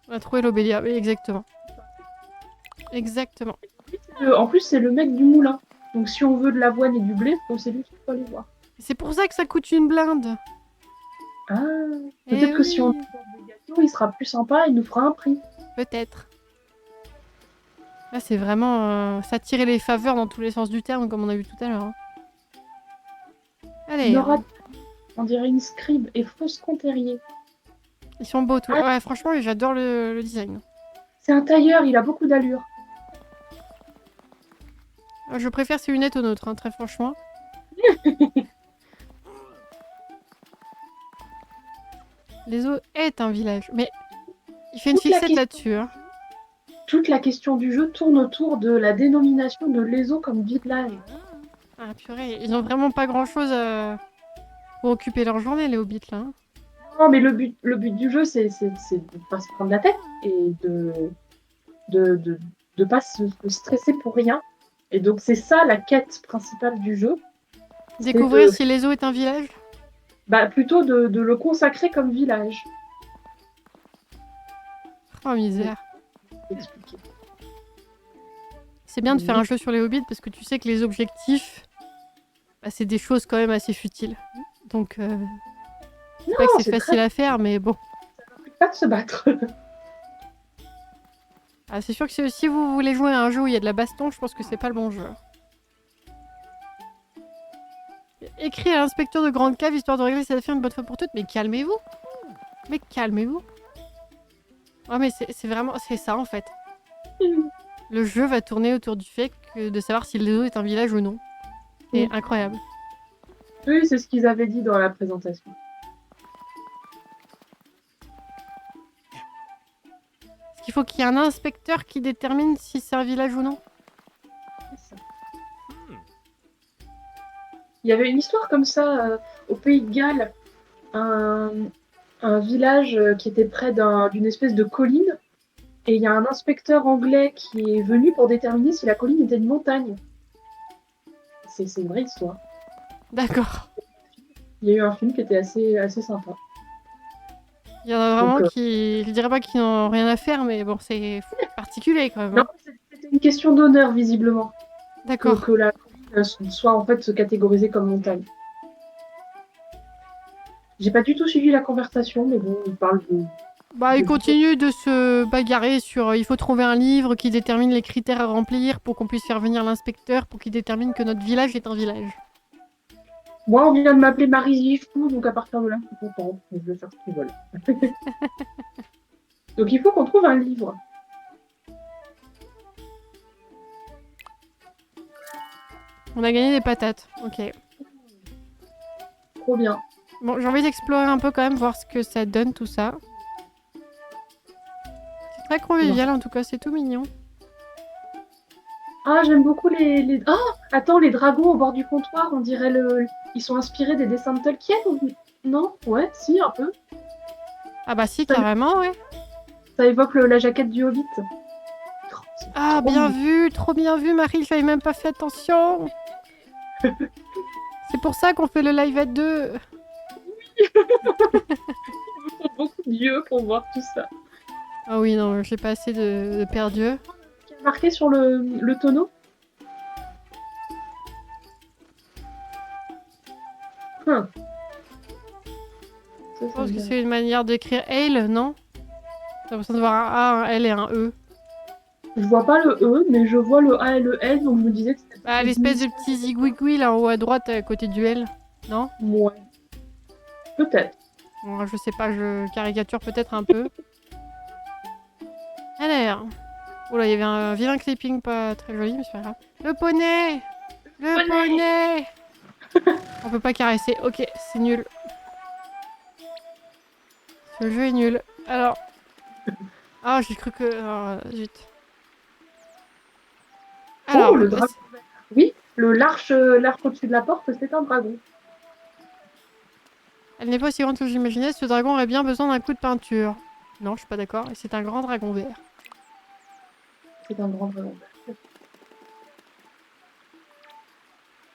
On a trouvé l'obélia, oui, exactement. Exactement. en plus, c'est le mec du moulin. Donc, si on veut de l'avoine et du blé, c'est lui qu'il faut aller voir. C'est pour ça que ça coûte une blinde. Ah, Eh peut-être que si on oui, lui donne des gâteaux, il sera plus sympa, il nous fera un prix. peut-être. Là, c'est vraiment s'attirer les faveurs dans tous les sens du terme, comme on a vu tout à l'heure. Hein. Allez, Nora, on dirait une scribe et fausse comptérier. ils sont beaux tous. Ouais, franchement, j'adore le design. C'est un tailleur, il a beaucoup d'allure. Je préfère ces lunettes aux nôtres, hein, très franchement. Les eaux est un village. Mais il fait une Toute la fixette là-dessus. Hein. Toute la question du jeu tourne autour de la dénomination de l'ESO comme village. Ah purée, ils ont vraiment pas grand-chose pour occuper leur journée, les hobbits, là. Hein. Non, mais le but du jeu, c'est de pas se prendre la tête et de pas se stresser pour rien. Et donc, c'est ça la quête principale du jeu. Découvrir si les eaux est un village. Bah, plutôt de le consacrer comme village. Oh misère. Expliquer. C'est bien de faire un jeu sur les hobbits parce que tu sais que les objectifs, bah, c'est des choses quand même assez futiles. Donc, c'est pas que c'est facile à faire, mais bon. Ça n'implique pas de se battre. Ah, c'est sûr que si vous voulez jouer à un jeu où il y a de la baston, je pense que c'est pas le bon jeu. Écrit à l'inspecteur de Grande Cave histoire de régler cette affaire une bonne fois pour toutes. Mais calmez-vous. Mais calmez-vous. Oh mais c'est vraiment... C'est ça en fait. Le jeu va tourner autour du fait de savoir si les eaux est un village ou non. C'est incroyable. Oui, c'est ce qu'ils avaient dit dans la présentation. il faut qu'il y ait un inspecteur qui détermine si c'est un village ou non. C'est ça. Il y avait une histoire comme ça au Pays de Galles, un, un village qui était près d'une espèce de colline, et il y a un inspecteur anglais qui est venu pour déterminer si la colline était une montagne. C'est une vraie histoire. D'accord. Il y a eu un film qui était assez sympa. Il y en a vraiment Donc, qui... Je dirais pas qu'ils n'ont rien à faire, mais bon, c'est particulier quand même. non, Hein. c'était une question d'honneur, visiblement, D'accord. que la colline soit en fait catégorisée comme montagne. J'ai pas du tout suivi la conversation, mais bon, il parle de... Bah, il continue de se bagarrer sur il faut trouver un livre qui détermine les critères à remplir pour qu'on puisse faire venir l'inspecteur pour qu'il détermine que notre village est un village. Moi, on vient de m'appeler Marie Gifou, donc à partir de là, je suis contente. Je vais faire ce qu'ils veulent. Donc il faut qu'on trouve un livre. On a gagné des patates. Ok. Trop bien. Bon, j'ai envie d'explorer un peu quand même, voir ce que ça donne tout ça. C'est très convivial en tout cas, c'est tout mignon. Ah, j'aime beaucoup les... Ah, attends, les dragons au bord du comptoir, on dirait le... Ils sont inspirés des dessins de Tolkien ou... Non? Ouais, si, un peu. Ah bah si, carrément, ouais. Ça évoque la jaquette du Hobbit. Ah, bien vu, trop bien vu, Marie, j'avais même pas fait attention. C'est pour ça qu'on fait le live à deux. Il faut beaucoup d'yeux pour voir tout ça. Ah oui, non, j'ai pas assez de Père Dieu. Tu as marqué sur le tonneau? Je pense que c'est une manière d'écrire ale, non? T'as l'impression de voir un A, un L et un E. Je vois pas le E, mais je vois le A et le L, donc je me disais que c'était... Bah, l'espèce de petit zigouigoui là en haut à droite à côté du L, non? Ouais. Peut-être. Bon, je sais pas, je caricature peut-être un peu. Alors... Oula, il y avait un vilain clipping pas très joli, mais c'est pas grave. Le poney! Le poney! On peut pas caresser. Ok, c'est nul. Ce jeu est nul. Alors... Ah, j'ai cru que... Oh, zut. Alors, Oh, le dragon. Oui, l'arche au-dessus de la porte, c'est un dragon. elle n'est pas aussi grande que j'imaginais, ce dragon aurait bien besoin d'un coup de peinture. Non, je suis pas d'accord, et c'est un grand dragon vert. C'est un grand dragon.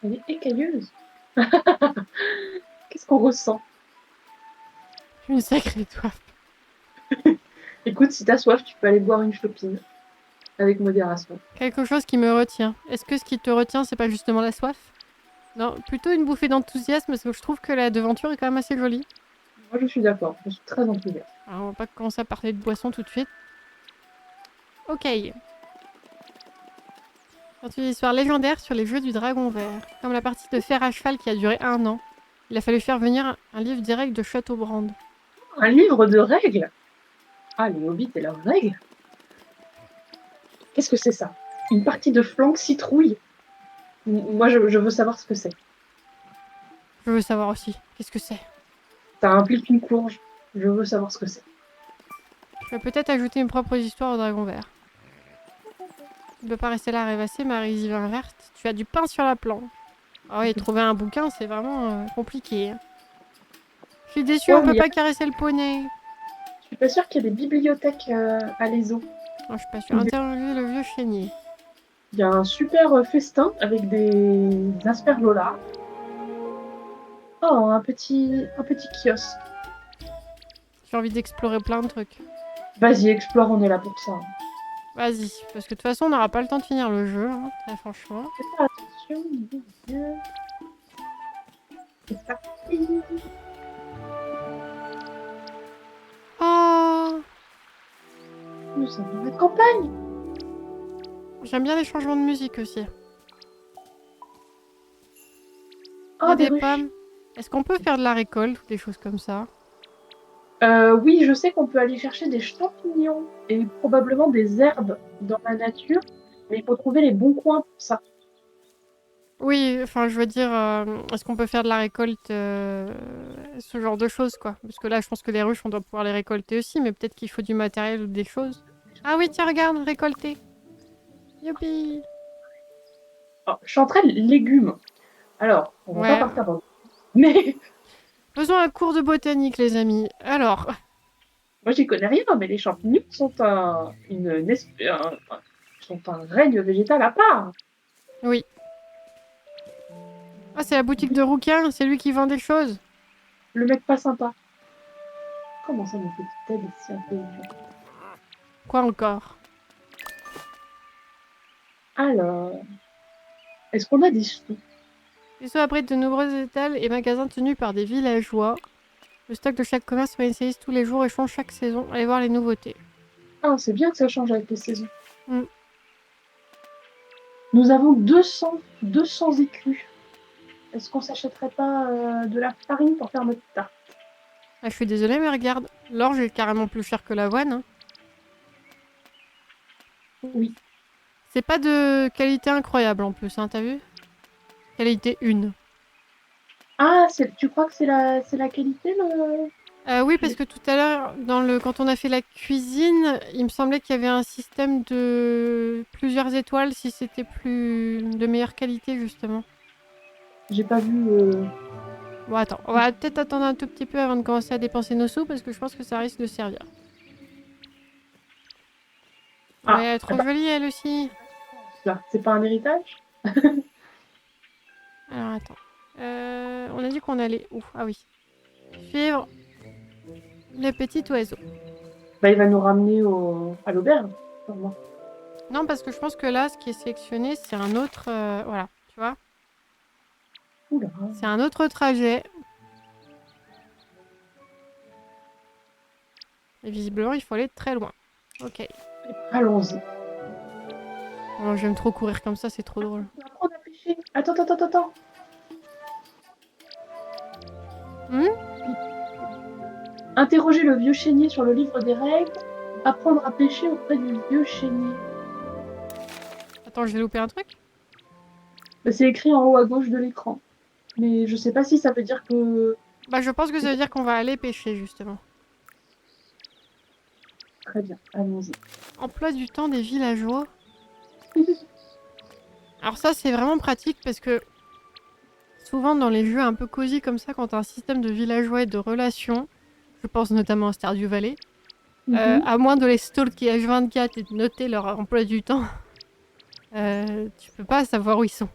Elle est écailleuse. Qu'est-ce qu'on ressent? Une sacrée soif. Écoute, si t'as soif, tu peux aller boire une chopine. Avec modération. Quelque chose qui me retient. Est-ce que ce qui te retient, c'est pas justement la soif? Non, plutôt une bouffée d'enthousiasme, parce que je trouve que la devanture est quand même assez jolie. Moi, je suis d'accord. Je suis très enthousiaste. Alors, on va pas commencer à parler de boisson tout de suite. Ok. Une histoire légendaire sur les jeux du dragon vert. Comme la partie de fer à cheval qui a duré 1 an. Il a fallu faire venir un livre des règles de Châteaubrand. Un livre de règles? Ah, les hobbits et leurs règles? Qu'est-ce que c'est ça? Une partie de flanc citrouille? Moi, je veux savoir ce que c'est. Je veux savoir aussi. Qu'est-ce que c'est? Ça implique une courge. Je veux savoir ce que c'est. Je vais peut-être ajouter une propre histoire au dragon vert. Tu ne peux pas rester là à rêvasser, Marie Zivin verte. Tu as du pain sur la planche. Ah oui, trouver un bouquin, c'est vraiment compliqué. Je suis déçue, on peut pas caresser le poney. Je suis pas sûre qu'il y ait des bibliothèques à l'ESO. Non, je suis pas sûre. Interroger le vieux chénier. Il y a un super festin avec des asperges-là. Oh, un petit kiosque. J'ai envie d'explorer plein de trucs. Vas-y, explore, on est là pour ça. Vas-y, parce que de toute façon, on n'aura pas le temps de finir le jeu, hein, très franchement. Fais pas attention. C'est parti. Oh, Nous sommes dans la campagne. j'aime bien les changements de musique aussi. Oh, des pommes. Est-ce qu'on peut faire de la récolte ou des choses comme ça? Oui, je sais qu'on peut aller chercher des champignons et probablement des herbes dans la nature, mais il faut trouver les bons coins pour ça. Oui, enfin, je veux dire, est-ce qu'on peut faire de la récolte, ce genre de choses, quoi? Parce que là, je pense que les ruches, on doit pouvoir les récolter aussi, mais peut-être qu'il faut du matériel ou des choses. Ah oui, tiens, regarde, récolter. Youpi. Oh, je suis en train de légumes. Alors, on va pas Ouais. partir dans... Mais Faisons un cours de botanique, les amis. Alors, moi, j'y connais rien, mais les champignons sont sont un règne végétal à part. oui. Ah, c'est la boutique de Rouquin, c'est lui qui vend des choses. Le mec pas sympa. Comment ça, mon petit Ted est si intelligent? Quoi encore? Alors, est-ce qu'on a des sous? Les abrite de nombreux étals et magasins tenus par des villageois. Le stock de chaque commerce se réinitialise tous les jours et change chaque saison. Allez voir les nouveautés. Ah, c'est bien que ça change avec les saisons. Hmm. Nous avons 200 écus. Est-ce qu'on s'achèterait pas de la farine pour faire notre tarte? Ah, je suis désolée, mais regarde. L'orge est carrément plus cher que l'avoine. Hein. Oui. C'est pas de qualité incroyable en plus, hein, t'as vu? Qualité 1. Ah, tu crois que c'est la qualité, le... Oui, parce que tout à l'heure, quand on a fait la cuisine, il me semblait qu'il y avait un système de plusieurs étoiles si c'était plus de meilleure qualité, justement. J'ai pas vu... Bon, attends, on va peut-être attendre un tout petit peu avant de commencer à dépenser nos sous parce que je pense que ça risque de servir. Ouais, Ah, elle est trop jolie, elle aussi. là, c'est pas un héritage? Alors, attends. On a dit qu'on allait où? Ah oui. Suivre le petit oiseau. Bah, il va nous ramener à l'auberge, sûrement. Non, parce que je pense que là, ce qui est sélectionné, c'est un autre... voilà, tu vois? Oula. C'est un autre trajet. Et visiblement, il faut aller très loin. Ok. Allons-y. Oh, j'aime trop courir comme ça, c'est trop drôle. On va apprendre à pêcher. Attends. Hmm. Interroger le vieux chénier sur le livre des règles. Apprendre à pêcher auprès du vieux chénier. Attends, j'ai loupé un truc? Bah, c'est écrit en haut à gauche de l'écran. Mais je sais pas si ça veut dire que... Bah, je pense que ça veut dire qu'on va aller pêcher, justement. Très bien, allons-y. Emploi du temps des villageois. Alors ça, c'est vraiment pratique parce que souvent dans les jeux un peu cosy comme ça, quand t'as un système de villageois et de relations, je pense notamment à Stardew Valley, Mhm. à moins de les stalker H24 et de noter leur emploi du temps, tu peux pas savoir où ils sont.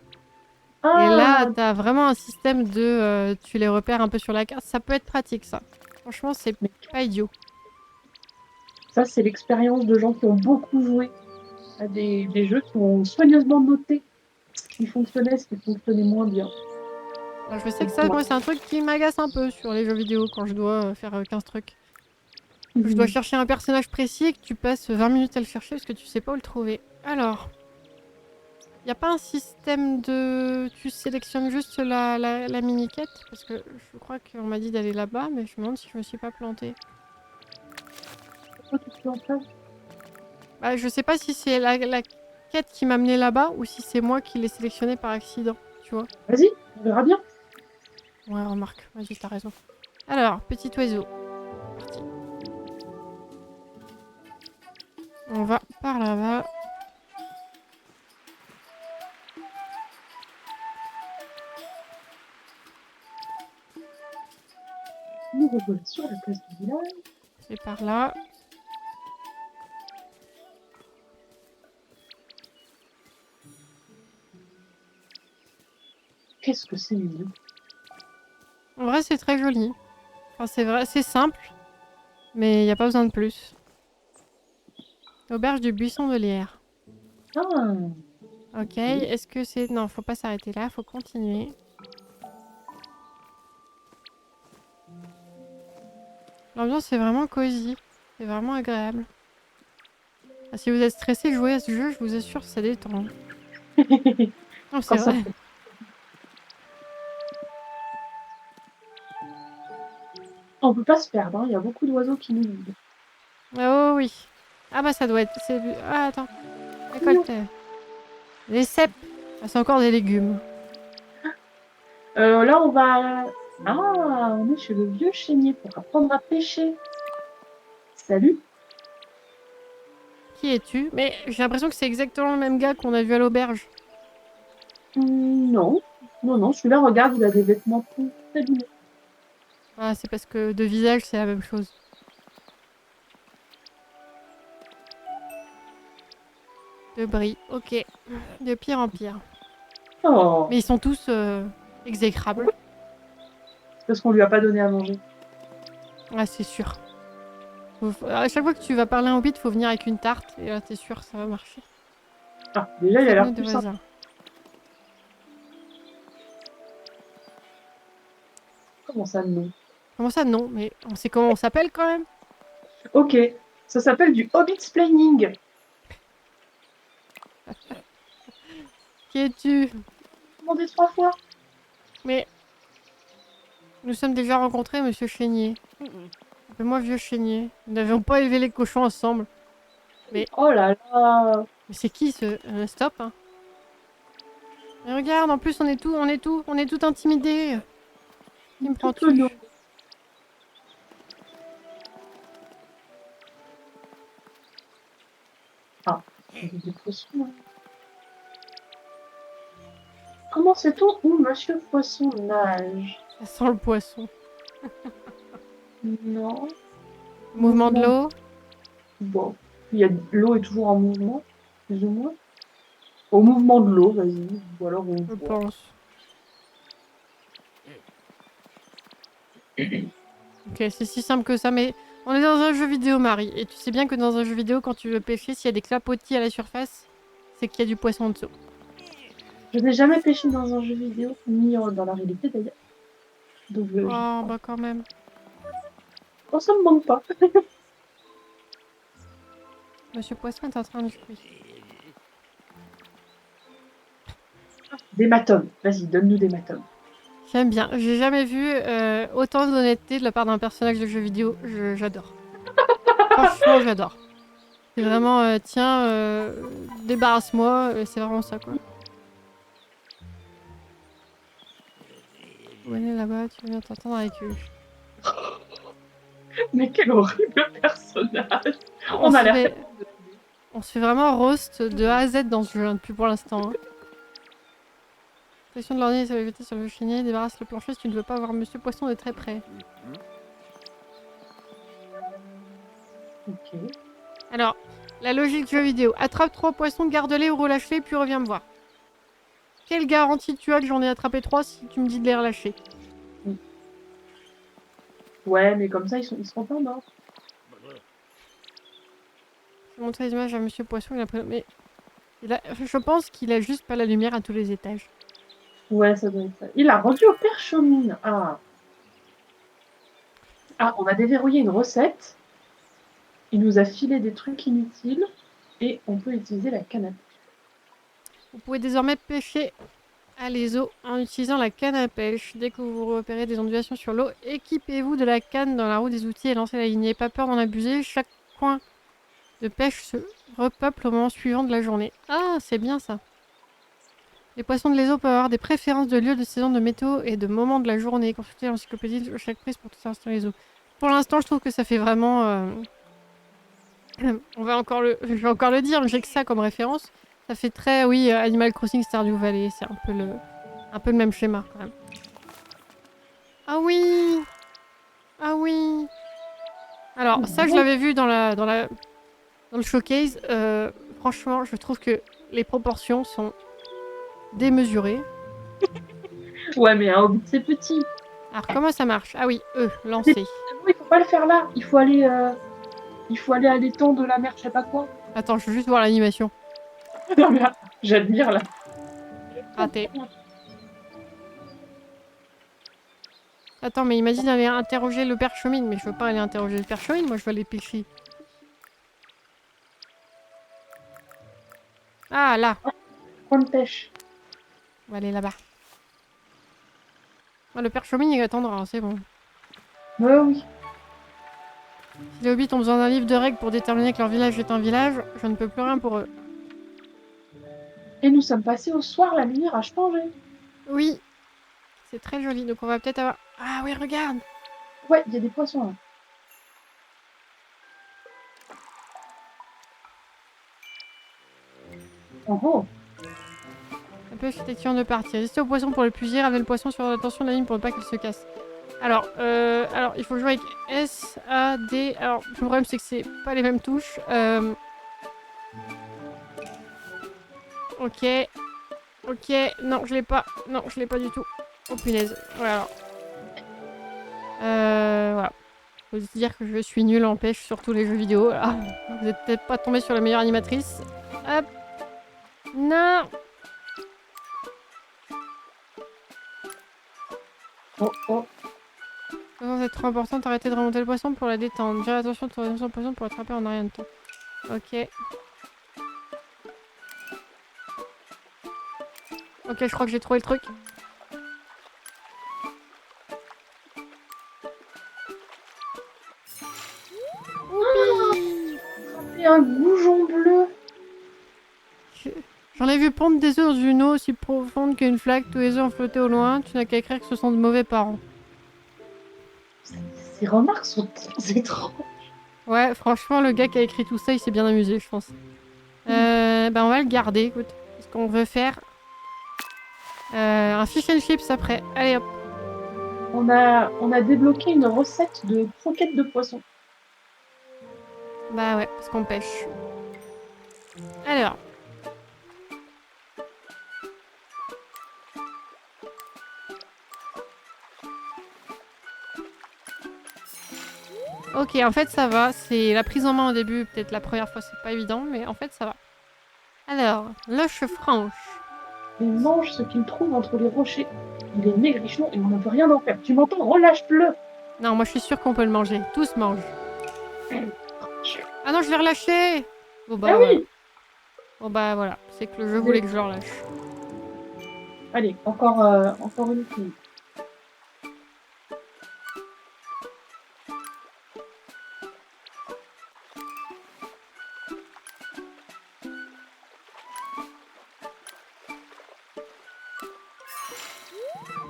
Et là, Ah, t'as vraiment un système de... tu les repères un peu sur la carte. Ça peut être pratique, ça. Franchement, c'est mais pas idiot. ça, c'est l'expérience de gens qui ont beaucoup joué à des jeux qui ont soigneusement noté ce qui fonctionnait, ce qui fonctionnait moins bien. Alors, je sais que Comme ça, moi. moi, c'est un truc qui m'agace un peu sur les jeux vidéo quand je dois faire 15 trucs. Que je dois Mhm. chercher un personnage précis et que tu passes 20 minutes à le chercher parce que tu sais pas où le trouver. Alors, y a pas un système de... Tu sélectionnes juste la mini-quête? Parce que je crois qu'on m'a dit d'aller là-bas, mais je me demande si je me suis pas plantée. Pourquoi tu te lances là? Bah, je sais pas si c'est la quête qui m'a mené là-bas ou si c'est moi qui l'ai sélectionné par accident, tu vois. Vas-y, on verra bien. Ouais, remarque, vas-y, t'as raison. Alors, petit oiseau. Parti. On va par là-bas. Nous revoilà sur la place du village. C'est par là. Qu'est-ce que c'est mignon. En vrai, c'est très joli. Enfin, c'est vrai, c'est simple, mais il n'y a pas besoin de plus. Auberge du buisson de Lierre. Ah, Ok, est-ce que c'est... Non, faut pas s'arrêter là, faut continuer. L'ambiance est vraiment cosy. C'est vraiment agréable. Ah, si vous êtes stressé, jouez à ce jeu, je vous assure, ça détend. Non, c'est quand ça vrai. fait. On peut pas se perdre, hein. Il y a beaucoup d'oiseaux qui nous guident. Oh oui. Ah bah ça doit être... Ah, attends. Mignon. Récolte. Les cèpes. Ah, c'est encore des légumes. Là, on va... Ah, on est chez le vieux chénier pour apprendre à pêcher. Salut. Qui es-tu? Mais j'ai l'impression que c'est exactement le même gars qu'on a vu à l'auberge. Non. Non, non, celui-là, regarde, il a des vêtements tout abîmés. Ah, c'est parce que de visage, c'est la même chose. De bris, ok. De pire en pire. Oh, Mais ils sont tous exécrables. c'est parce qu'on lui a pas donné à manger. Ah, c'est sûr. À chaque fois que tu vas parler à un hobbit, faut venir avec une tarte. Et là, t'es sûr que ça va marcher. Ah, déjà, il a Faites-nous l'air des plus simple. voisins. Comment ça, non? Comment ça, non? Mais on sait comment on s'appelle quand même? Ok, ça s'appelle du Hobbitsplaining. Qui es-tu? Demandé 3 fois. Mais nous sommes déjà rencontrés, monsieur Chénier. Appelle-moi vieux Chénier. Nous n'avions pas élevé les cochons ensemble. Mais Oh là là. c'est qui ce... stop, hein. Mais regarde, en plus, on est tout intimidés. Qui me Tout prends-tu? penaud. Ah, il y a des poissons. Là. Comment sait-on où Monsieur Poisson nage? Ça sent le poisson. Non. Mouvement de l'eau. Bon, l'eau est toujours en mouvement, plus ou moins. Au mouvement de l'eau, vas-y. Ou alors on Je voit. pense. Ok, c'est si simple que ça, mais on est dans un jeu vidéo, Marie. Et tu sais bien que dans un jeu vidéo, quand tu veux pêcher, s'il y a des clapotis à la surface, c'est qu'il y a du poisson en dessous. Je n'ai jamais pêché dans un jeu vidéo, ni dans la réalité d'ailleurs. Donc, Oh, bah quand même. oh, ça me manque pas. Monsieur Poisson est en train de jouer. Des matomes. Vas-y, donne-nous des matomes. J'aime bien. J'ai jamais vu autant d'honnêteté de la part d'un personnage de jeu vidéo. J'adore. Franchement, j'adore. C'est vraiment, tiens, débarrasse-moi. C'est vraiment ça, quoi. Venez là-bas, tu veux bien t'entendre avec eux. Mais quel horrible personnage. On On a se l'air fait... tellement de- On se fait vraiment roast de A à Z dans ce jeu, hein, depuis pour l'instant. Hein. Pression de l'ordi, ça va éviter sur le chénier, débarrasse le plancher si tu ne veux pas voir Monsieur Poisson de très près. Ok. Alors, la logique du jeu vidéo. Attrape 3 poissons, garde-les ou relâche-les, puis reviens me voir. Quelle garantie tu as que j'en ai attrapé 3 si tu me dis de les relâcher? Ouais, mais comme ça, ils seront pas morts. Je vais montrer les images à Monsieur Poisson, il a pris... Mais... Je pense qu'il a juste pas la lumière à tous les étages. Ouais, ça doit être ça. Il a rendu au père Chaumine. Ah. Ah, on a déverrouillé une recette. Il nous a filé des trucs inutiles. Et on peut utiliser la canne à pêche. Vous pouvez désormais pêcher à les eaux en utilisant la canne à pêche. Dès que vous repérez des ondulations sur l'eau, équipez-vous de la canne dans la roue des outils et lancez la ligne. N'ayez pas peur d'en abuser, chaque coin de pêche se repeuple au moment suivant de la journée. Ah, c'est bien ça. Les poissons de les eaux peuvent avoir des préférences de lieu, de saison, de météo et de moment de la journée. Consultez l'encyclopédie de chaque prise pour tout savoir sur les eaux. Pour l'instant, je trouve que ça fait vraiment... je vais encore le dire, mais j'ai que ça comme référence. Ça fait très, oui, Animal Crossing Stardew Valley. C'est un peu le même schéma, quand même. Ah oui! Ah oui! Alors, ça, je l'avais vu dans le showcase. Franchement, je trouve que les proportions sont démesurées. Ouais, mais un hobbit, c'est petit. Alors, comment ça marche? Ah oui, lancer. Bon, il faut pas le faire là. Il faut aller à l'étang de la mer, je sais pas quoi. Attends, je veux juste voir l'animation. Non, mais j'admire là. Raté. Attends, mais imagine aller interroger le père Chaumine. Mais je veux pas aller interroger le père Chaumine, moi je veux aller pêcher. Ah, là. Point de pêche. On va aller là-bas. Ah, le père Chaumine, il attendra, hein, c'est bon. Ouais, oui. Si les hobbits ont besoin d'un livre de règles pour déterminer que leur village est un village, je ne peux plus rien pour eux. Et nous sommes passés au soir, la lumière a changé. Oui, c'est très joli, donc on va peut-être avoir... Ah oui, regarde! Ouais, il y a des poissons là. Oh, Un peu architecture de partie. Restez au poisson pour le puiser, ramenez le poisson sur la tension de la ligne pour ne pas qu'il se casse. Alors, il faut jouer avec S, A, D. Alors, le problème c'est que c'est pas les mêmes touches. Ok. Ok. Non, je l'ai pas. Non, je l'ai pas du tout. Oh punaise. Voilà. Voilà. Faut se dire que je suis nulle en pêche sur tous les jeux vidéo. Ah, vous êtes peut-être pas tombé sur la meilleure animatrice. Hop. Non. oh, oh. C'est trop important d'arrêter de remonter le poisson pour la détendre. Gère attention de tourner son poisson pour attraper en rien de temps. Ok. Ok, je crois que j'ai trouvé le truc. Oupi. Et un goujon bleu. J'en ai vu pondre des œufs dans une eau aussi profonde qu'une flaque. Tous les œufs ont flotté au loin. Tu n'as qu'à écrire que ce sont de mauvais parents. Ces remarques sont très étranges. Ouais, franchement, le gars qui a écrit tout ça, il s'est bien amusé, je pense. On va le garder, écoute. Parce qu'on veut faire un fish and chips après. Allez hop. On a débloqué une recette de croquettes de poisson. Bah ouais, parce qu'on pêche. Alors. Ok, en fait ça va. C'est la prise en main au début, peut-être la première fois c'est pas évident, mais en fait ça va. Alors, loche franche. Il mange ce qu'il trouve entre les rochers. Il est maigrichon et on ne peut rien en faire. Tu m'entends? Relâche-le! Non, moi je suis sûre qu'on peut le manger. Tous mangent. Ah non, je l'ai relâché! Bon bah Ah voilà. oui! Bon bah voilà. C'est que le jeu voulait que je le relâche. Allez, encore une fille.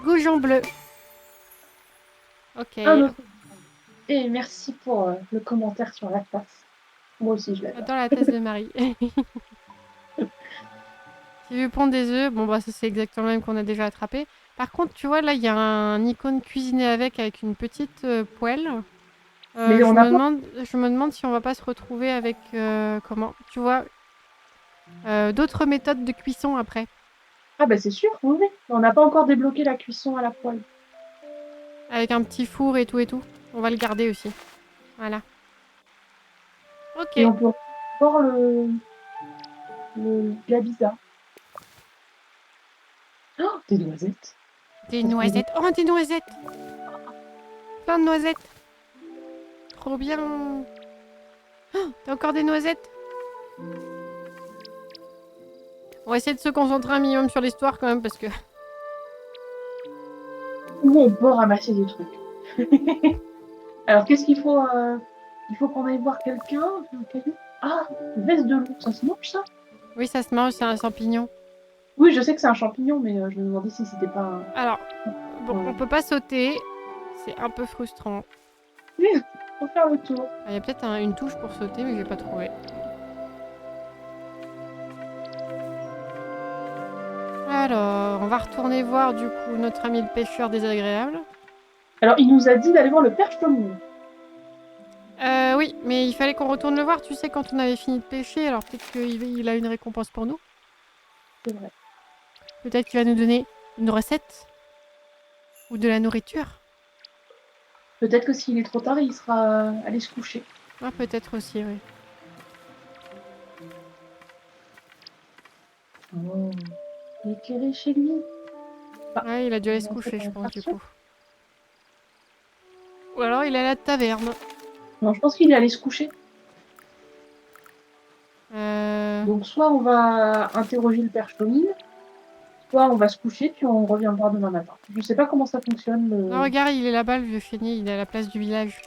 Goujon bleu. Ok. Un autre. Et merci pour le commentaire sur la tasse. Moi aussi, je l'adore. Dans la tasse de Marie. J'ai vu pondre des œufs. Bon bah ça c'est exactement le même qu'on a déjà attrapé. Par contre, tu vois là, il y a un icône cuisiné avec une petite poêle. Mais on a pas... Je me demande si on va pas se retrouver avec comment, tu vois, d'autres méthodes de cuisson après. Ah bah c'est sûr, oui, oui. On n'a pas encore débloqué la cuisson à la poêle. Avec un petit four et tout et tout. On va le garder aussi. Voilà. Ok. Et on peut voir la bizarre. Oh, des noisettes. Des noisettes. Oh, des noisettes. Plein de noisettes. Trop bien. Oh, t'as encore des noisettes. On va essayer de se concentrer un minimum sur l'histoire quand même parce que... Où on peut ramasser des trucs. Alors qu'est-ce qu'il faut il faut qu'on aille voir quelqu'un, un caillou. Ah, une veste de loup, ça se mange ça? Oui, ça se mange, c'est un champignon. Oui, je sais que c'est un champignon, mais je me demandais si c'était pas un... Alors, bon, on peut pas sauter. C'est un peu frustrant. Oui, faut faire le tour. Il y a peut-être une touche pour sauter, mais j'ai pas trouvé. Alors, on va retourner voir du coup notre ami le pêcheur désagréable. Alors, il nous a dit d'aller voir le perche pomme. Oui, mais il fallait qu'on retourne le voir, tu sais, quand on avait fini de pêcher. Alors peut-être qu'il a une récompense pour nous. C'est vrai. Peut-être qu'il va nous donner une recette. Ou de la nourriture. Peut-être que s'il est trop tard, il sera allé se coucher. Ah, peut-être aussi, oui. Oh, il est éclairé chez lui. Ouais, il a dû aller se coucher, je pense, du coup. Ou alors il est à la taverne. Non, je pense qu'il est allé se coucher. Euh... Donc, soit on va interroger le perche pomme, soit on va se coucher, puis on reviendra demain matin. Je sais pas comment ça fonctionne, Non, regarde, il est là-bas, le vieux chénier, il est à la place du village.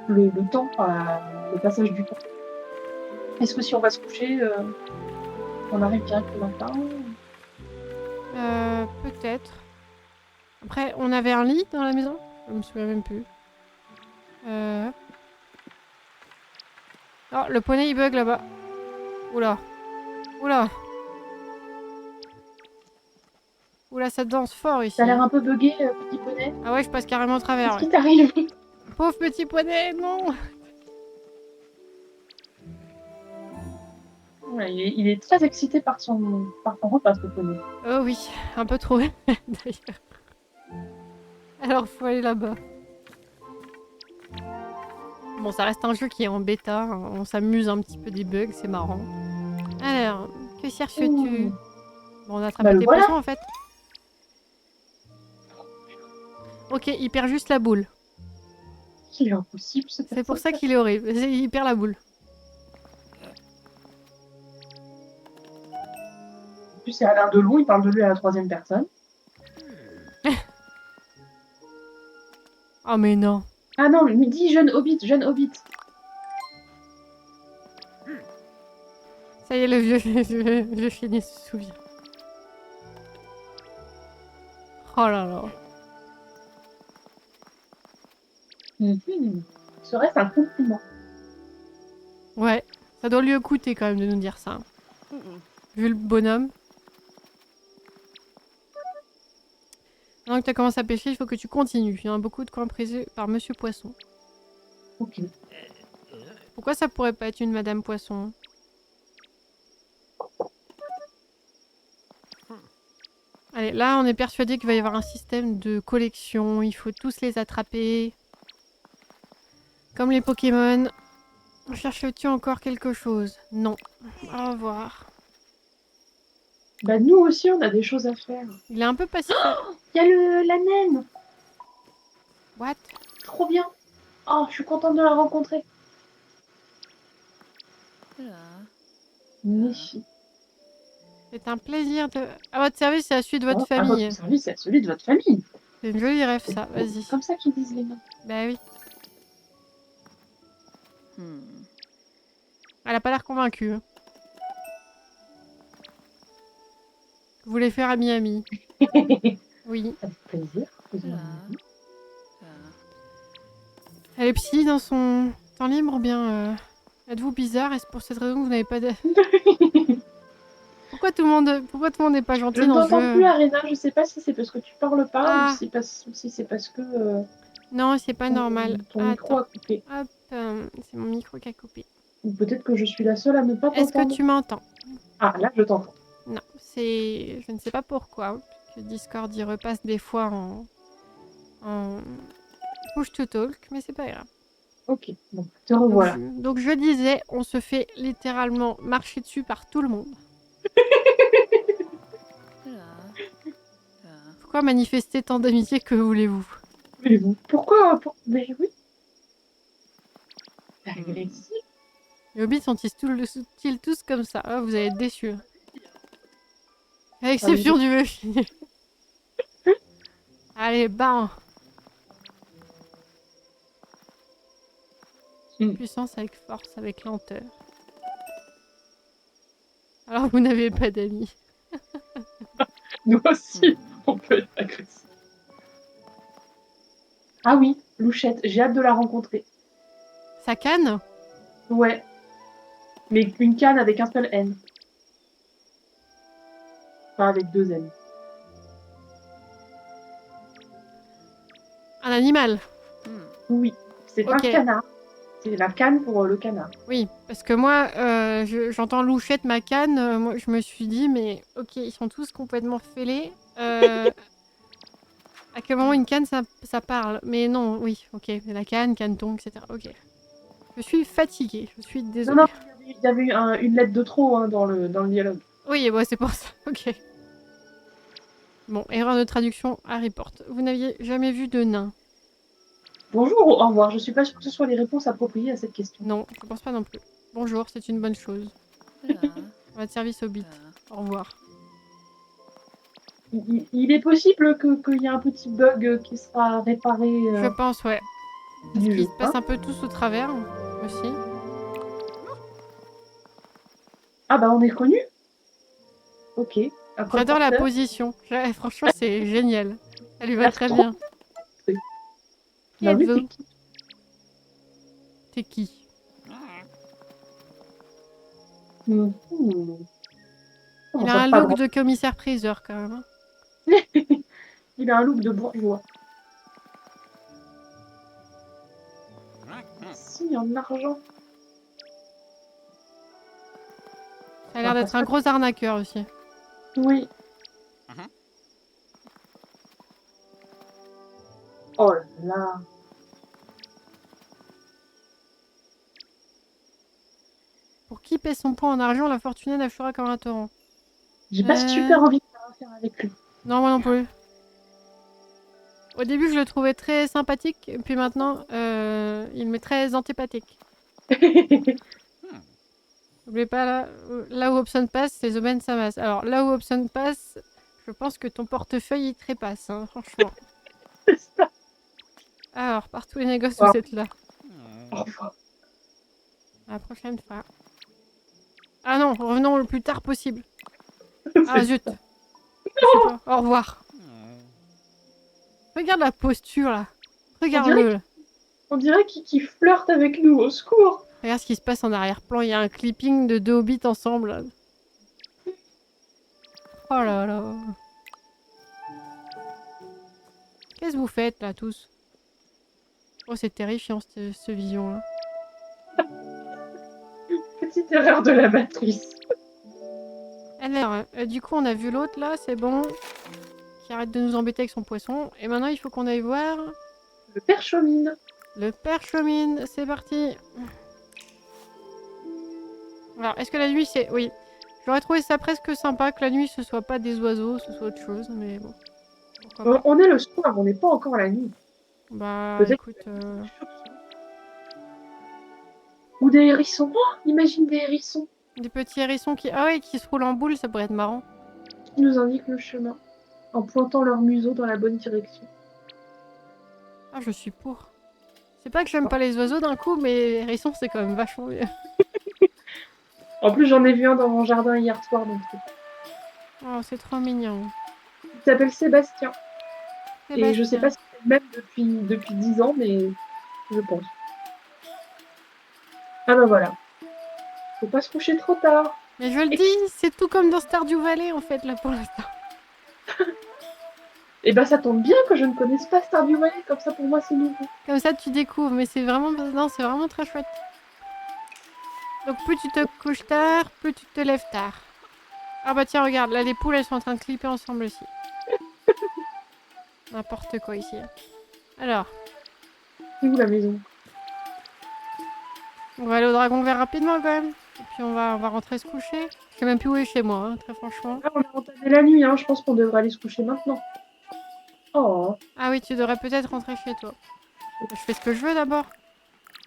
le, le temps, enfin, le passage du temps. Est-ce que si on va se coucher, on arrive direct le matin? Peut-être. Après, on avait un lit dans la maison? Je me souviens même plus. Oh, le poney il bug là-bas. Oula. Oula. Oula, ça danse fort ici. T'as l'air un peu bugué, petit poney. Ah ouais, je passe carrément au travers. Qu'est-ce Ouais. qui t'arrive? Pauvre petit poney, non. Ouais, il est très excité par son repas, ce poney. Oh oui, un peu trop d'ailleurs. Alors faut aller là-bas. Bon, ça reste un jeu qui est en bêta. Hein. On s'amuse un petit peu des bugs, c'est marrant. Alors, que cherches-tu? Ouh. Bon, on a Bah attrapé le tes voilà. poissons en fait. Ok, il perd juste la boule. Il est impossible, ce C'est pour ça personnage. qu'il est horrible. Il perd la boule. En plus, c'est Alain Delon, il parle de lui à la troisième personne. Oh mais non. Ah non, midi, jeune hobbit, jeune hobbit. Ça y est, le vieux chénier se souvient. Oh là là. Serait-ce un compliment? Ouais, ça doit lui coûter quand même de nous dire ça. Vu le bonhomme. Maintenant que tu as commencé à pêcher, il faut que tu continues. Il y en a beaucoup de coins prisés par Monsieur Poisson. Ok. Pourquoi ça pourrait pas être une Madame Poisson? Allez, là on est persuadé qu'il va y avoir un système de collection. Il faut tous les attraper. Comme les Pokémon. Cherches-tu encore quelque chose? Non. Au revoir. Bah nous aussi, on a des choses à faire. Il est un peu passif. Il y a la naine. What? Trop bien. Oh, je suis contente de la rencontrer. Nifi. C'est un plaisir de... À votre service et à celui de votre Oh, à famille. votre service, c'est celui de votre famille. C'est une jolie rêve ça, vas-y. C'est comme ça qu'ils disent les nains. Bah oui. Elle a pas l'air convaincue. Hein. Vous voulez faire ami-ami. Oui. Avec plaisir. Elle est psy dans son temps libre ou bien êtes-vous bizarre et c'est pour cette raison que vous n'avez pas de... Pourquoi tout le monde n'est pas Je gentil ne dans ce t'entends jeu? plus, Arena. Je sais pas si c'est parce que tu parles pas ou Ah, si c'est parce que non, c'est pas normal. ton micro Attends, a coupé. hop, c'est mon micro qui a coupé. Ou peut-être que je suis la seule à ne pas Est-ce que t'entendre. tu m'entends? Ah, là, je t'entends. Non, c'est... Je ne sais pas pourquoi. Que Discord y repasse des fois en push to talk, mais c'est pas grave. Ok, bon, te revoilà. Donc je disais, on se fait littéralement marcher dessus par tout le monde. Pourquoi manifester tant d'amitié, que voulez-vous? Mais vous, pourquoi Mais oui. C'est agressif. Les hobbits sont-ils tous comme ça? Ah, vous allez être déçus. À l'exception du vieux chien. Allez, bam! Puissance avec force, avec lenteur. Alors vous n'avez pas d'amis. Nous aussi, on peut être agressif. Ah oui, Louchette, j'ai hâte de la rencontrer. Sa canne? Ouais. Mais une canne avec un seul N. Pas avec deux N. Un animal? Oui, c'est un canard. C'est la canne pour le canard. Oui, parce que moi, j'entends Louchette, ma canne, moi je me suis dit, mais ok, ils sont tous complètement fêlés. À quel moment une canne ça parle? Mais non, oui, ok, la canne, canneton, etc. Ok. Je suis fatiguée, je suis désolée. Non, il y avait une lettre de trop hein, dans le dialogue. Oui, ouais, c'est pour ça, ok. Bon, erreur de traduction à report. Vous n'aviez jamais vu de nain? Bonjour ou au revoir, je suis pas sûre que ce soit les réponses appropriées à cette question. Non, je pense pas non plus. Bonjour, c'est une bonne chose. Votre service hobbit. Au revoir. Il est possible qu'il y ait un petit bug qui sera réparé. Je pense, ouais. Parce du qu'ils jeu, se passent un peu tous au travers aussi. Ah bah on est connus. Ok. J'adore la position. Franchement, c'est génial. Elle lui va très bien. Qui Bah oui, êtes-vous? T'es qui? Mhm. Il Comment a ça, un pas look grand. de commissaire-priseur quand même, hein. Il a un look de bourgeois. Si, en argent. Ça a l'air d'être un gros arnaqueur aussi. Oui. Oh là là. Pour qui paie son poids en argent, la fortune affluera comme un torrent. J'ai pas super envie de faire affaire avec lui. Non, moi non plus. Au début, je le trouvais très sympathique, et puis maintenant, il m'est très antipathique. N'oubliez pas, là où Hobson passe, les aubaines s'amassent. Alors, là où Hobson passe, je pense que ton portefeuille, il trépasse, hein, franchement. C'est ça. Alors, partout les négoces, Wow. vous êtes là. Au revoir. À la prochaine fois. Ah non, revenons le plus tard possible. Ah C'est zut. ça. Je sais pas. Au revoir. Regarde la posture, là. Regarde-le. On dirait qu'il flirte avec nous, au secours. Regarde ce qui se passe en arrière-plan. Il y a un clipping de deux hobbits ensemble. Là. Oh là là. Qu'est-ce que vous faites, là, tous? Oh, c'est terrifiant, cette vision-là. Petite erreur de la matrice. Alors, du coup, on a vu l'autre, là, c'est bon. Qui arrête de nous embêter avec son poisson. Et maintenant, il faut qu'on aille voir... Le père Chaumine. Le père Chaumine. C'est parti. Alors, est-ce que la nuit, c'est... Oui. J'aurais trouvé ça presque sympa que la nuit, ce soit pas des oiseaux, ce soit autre chose, mais bon. Pourquoi pas. On est le soir, on n'est pas encore la nuit. Bah, Peut-être. écoute... Ou des hérissons. Oh, imagine des hérissons Des petits hérissons qui... Ah ouais, qui se roulent en boule, ça pourrait être marrant. qui nous indiquent le chemin en pointant leur museau dans la bonne direction. Ah, je suis pour. C'est pas que j'aime pas les oiseaux d'un coup, mais les hérissons, c'est quand même vachement mieux. En plus, j'en ai vu un dans mon jardin hier soir, donc Oh, c'est trop mignon. il s'appelle Sébastien. Et je sais Sébastien. pas si c'est le même depuis 10 ans, mais je pense. Ah bah voilà. Faut pas se coucher trop tard. Mais je le dis, c'est tout comme dans Stardew Valley, en fait, là, pour l'instant. Et bah ça tombe bien que je ne connaisse pas Stardew Valley, comme ça pour moi c'est nouveau. Comme ça, tu découvres, mais c'est vraiment... Non, c'est vraiment très chouette. Donc, plus tu te couches tard, plus tu te lèves tard. Ah bah tiens, regarde, là, les poules, elles sont en train de clipper ensemble aussi. N'importe quoi, ici. Alors, C'est où la maison? on va aller au dragon vert rapidement, quand même. Et puis, on va rentrer se coucher. Je sais même plus où est chez moi, hein, très franchement. Ah, on a entamé la nuit, hein. Je pense qu'on devrait aller se coucher maintenant. Oh. Ah oui, tu devrais peut-être rentrer chez toi. Je fais ce que je veux, d'abord.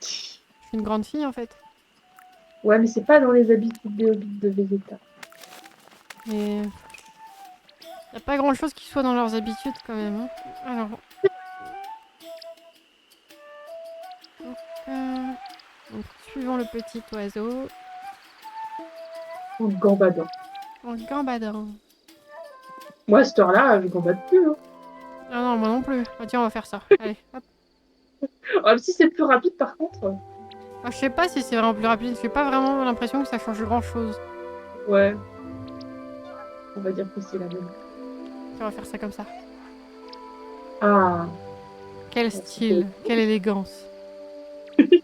Je suis une grande fille, en fait. Ouais, mais c'est pas dans les habitudes des hobbits de Vegeta. Mais... Y a pas grand-chose qui soit dans leurs habitudes, quand même. Hein. Alors... Donc, suivons le petit oiseau. En gambadant. En gambadant. Moi, à cette heure-là, je gambade plus. Hein. Ah non, moi non plus. Ah, tiens, on va faire ça. Allez, hop. Ah, si c'est plus rapide, par contre. Ah, je sais pas si c'est vraiment plus rapide. J'ai pas vraiment l'impression que ça change grand-chose. Ouais. On va dire que c'est la même. On va faire ça comme ça. Ah. Quel style, quelle élégance.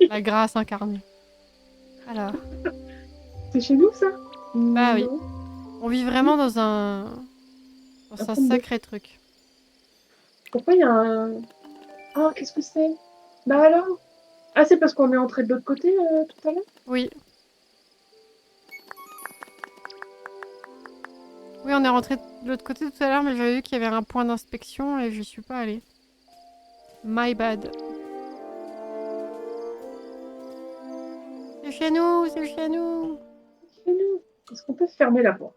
La grâce incarnée. Alors. C'est chez nous, ça? Bah oui. Non. On vit vraiment dans un sacré truc. Pourquoi il y a un... Ah, qu'est-ce que c'est? Bah alors? Ah, c'est parce qu'on est entré de l'autre côté tout à l'heure? Oui. Oui, on est rentré de l'autre côté tout à l'heure, mais j'avais vu qu'il y avait un point d'inspection et je suis pas allée. My bad. C'est chez nous, c'est chez nous. Chez nous. Est-ce qu'on peut fermer la porte?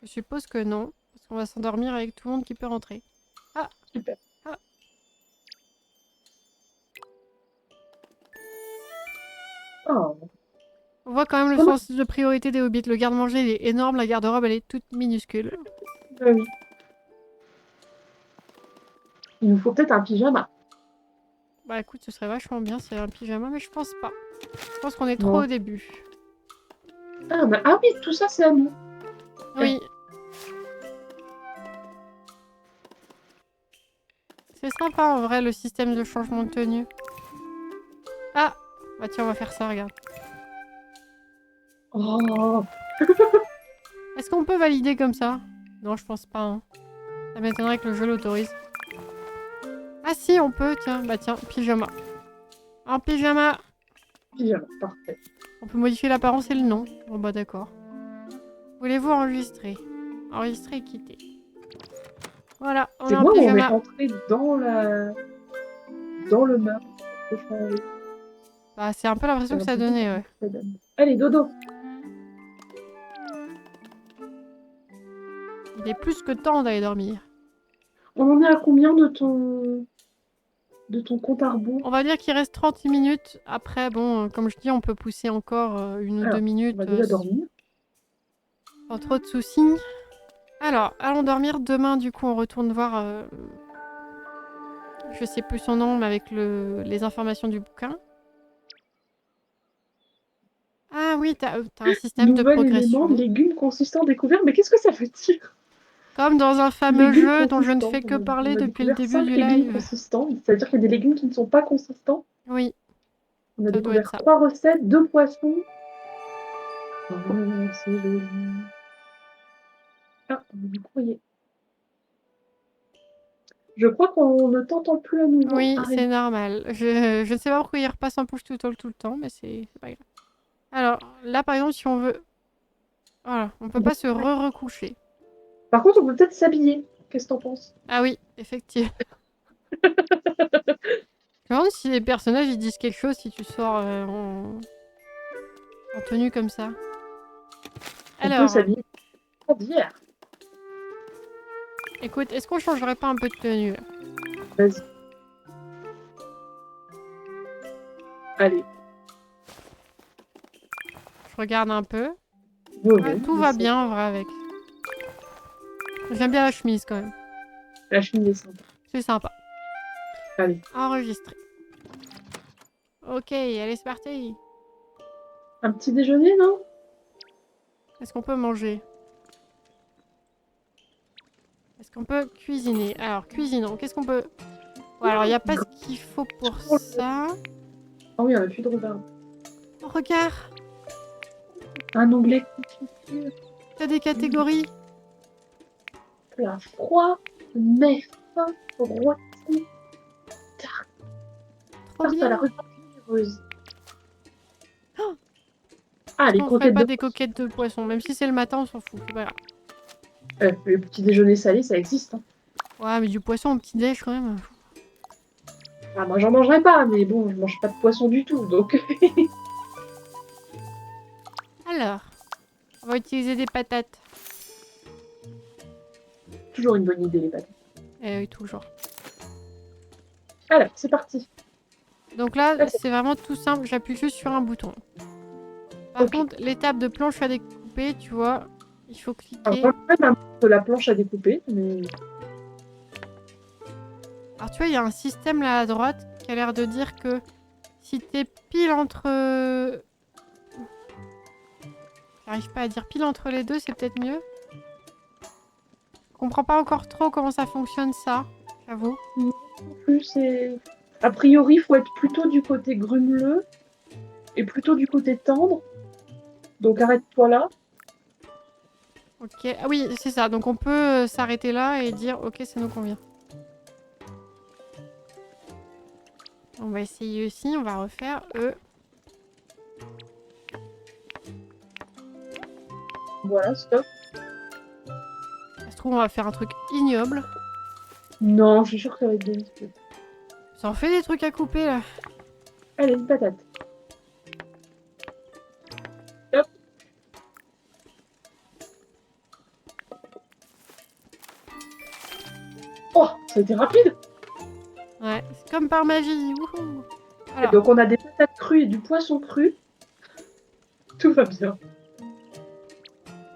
Je suppose que non, parce qu'on va s'endormir avec tout le monde qui peut rentrer. Ah. Super. Ah. Oh. On voit quand même le sens de priorité des hobbits. Le garde-manger, il est énorme, la garde-robe, elle est toute minuscule. Bah oui. Il nous faut peut-être un pyjama. Bah écoute, ce serait vachement bien s'il y avait un pyjama, mais je pense pas. Je pense qu'on est trop Non. au début. Ah oui, tout ça, c'est à nous. Oui. C'est sympa en vrai le système de changement de tenue. Ah bah tiens, on va faire ça, regarde. Oh, Est-ce qu'on peut valider comme ça? Non, je pense pas. Hein. Ça m'étonnerait que le jeu l'autorise. Ah si, on peut, tiens. Bah tiens, pyjama. En pyjama. bien, parfait. On peut modifier l'apparence et le nom. Bon bah d'accord. Voulez-vous enregistrer? Enregistrer et quitter. Voilà, on est C'est en moi où on est pyjama. rentré dans le map pour changer. Bah c'est un peu l'impression J'ai que ça l'impression donnait, que ouais. ça donne. Allez, dodo. Il est plus que temps d'aller dormir. On en est à combien de ton compte à On rebours? va dire qu'il reste 30 minutes. Après, bon, comme je dis, on peut pousser encore 1 ou 2 Alors, on va minutes déjà dormir. sans trop de soucis. Alors, allons dormir. Demain, du coup, on retourne voir... je sais plus son nom, mais avec les informations du bouquin. Ah oui, t'as un système de Nouvel élément, progression. légumes consistants découverts. Mais qu'est-ce que ça veut dire? Comme dans un fameux Légumes jeu dont je ne consistants. fais que On parler a depuis le découvert début 5 du légumes live. consistants. C'est-à-dire qu'il y a des légumes qui ne sont pas consistants. Oui, On a ça doit être découvert ça. 3 recettes, 2 poissons. Oh, c'est joli. Ah, on a du courrier. Je crois qu'on ne t'entend plus à nouveau. Oui, Arrête. c'est normal. Je ne sais pas pourquoi il repasse en push tout le temps, mais c'est pas grave. Alors, là, par exemple, si on veut... Voilà, on peut pas se recoucher. Par contre, on peut peut-être s'habiller. Qu'est-ce que t'en penses? Ah oui, effectivement. Je me demande si les personnages ils disent quelque chose si tu sors en tenue comme ça. On peut Alors, s'habiller d'hier. écoute, est-ce qu'on changerait pas un peu de tenue là? Vas-y. Allez. Je regarde un peu. Ah, Ouais, tout mais va c'est- bien en vrai avec. J'aime bien la chemise quand même. La chemise est sympa. C'est sympa. Allez. Enregistré. Ok, allez, c'est parti. Un petit déjeuner, non? Est-ce qu'on peut manger? Est-ce qu'on peut cuisiner? Alors, cuisinons. Qu'est-ce qu'on peut... Ouais, alors, il n'y a pas ce qu'il faut pour ça. Oh oui, on a plus de regard. Oh, regarde, Un onglet confiture. t'as des catégories. Plat froid, mais fin, rôti, Trop tarte à la bien. recette généreuse. Oh, Ah, est-ce les qu'on ferait croquettes pas de des poisson. coquettes de poisson? Même si c'est le matin, on s'en fout. C'est pas grave. Le petit déjeuner salé, ça existe. Hein. Ouais, mais du poisson au petit-déj quand même. Ah, moi, j'en mangerai pas, mais bon, je mange pas de poisson du tout, donc Alors, on va utiliser des patates. toujours une bonne idée, les pâtes. Eh oui, toujours. Alors, c'est parti. Donc là, Là, c'est c'est vraiment tout simple. J'appuie juste sur un bouton. Par OK. contre, l'étape de planche à découper, tu vois, il faut Alors, cliquer. j'enlèverai ma main de la planche à découper, mais Alors tu vois, il y a un système là à droite qui a l'air de dire que si t'es pile entre... J'arrive pas à dire pile entre les deux, c'est peut-être mieux. Je comprends pas encore trop comment ça fonctionne ça, j'avoue. non plus, c'est... A priori, il faut être plutôt du côté grumeleux et plutôt du côté tendre. Donc, arrête-toi là. Ok, ah oui, c'est ça. Donc on peut s'arrêter là et dire ok, ça nous convient. On va essayer aussi, on va refaire E. Voilà, stop. Ça se trouve, on va faire un truc ignoble. Non, je suis sûre que ça va être délicieux. Ça en fait des trucs à couper là. Allez, une patate. Hop. Oh, ça a été rapide. Ouais, c'est comme par magie. Wouhou. Et Alors, donc, on a des patates crues et du poisson cru. Tout va bien.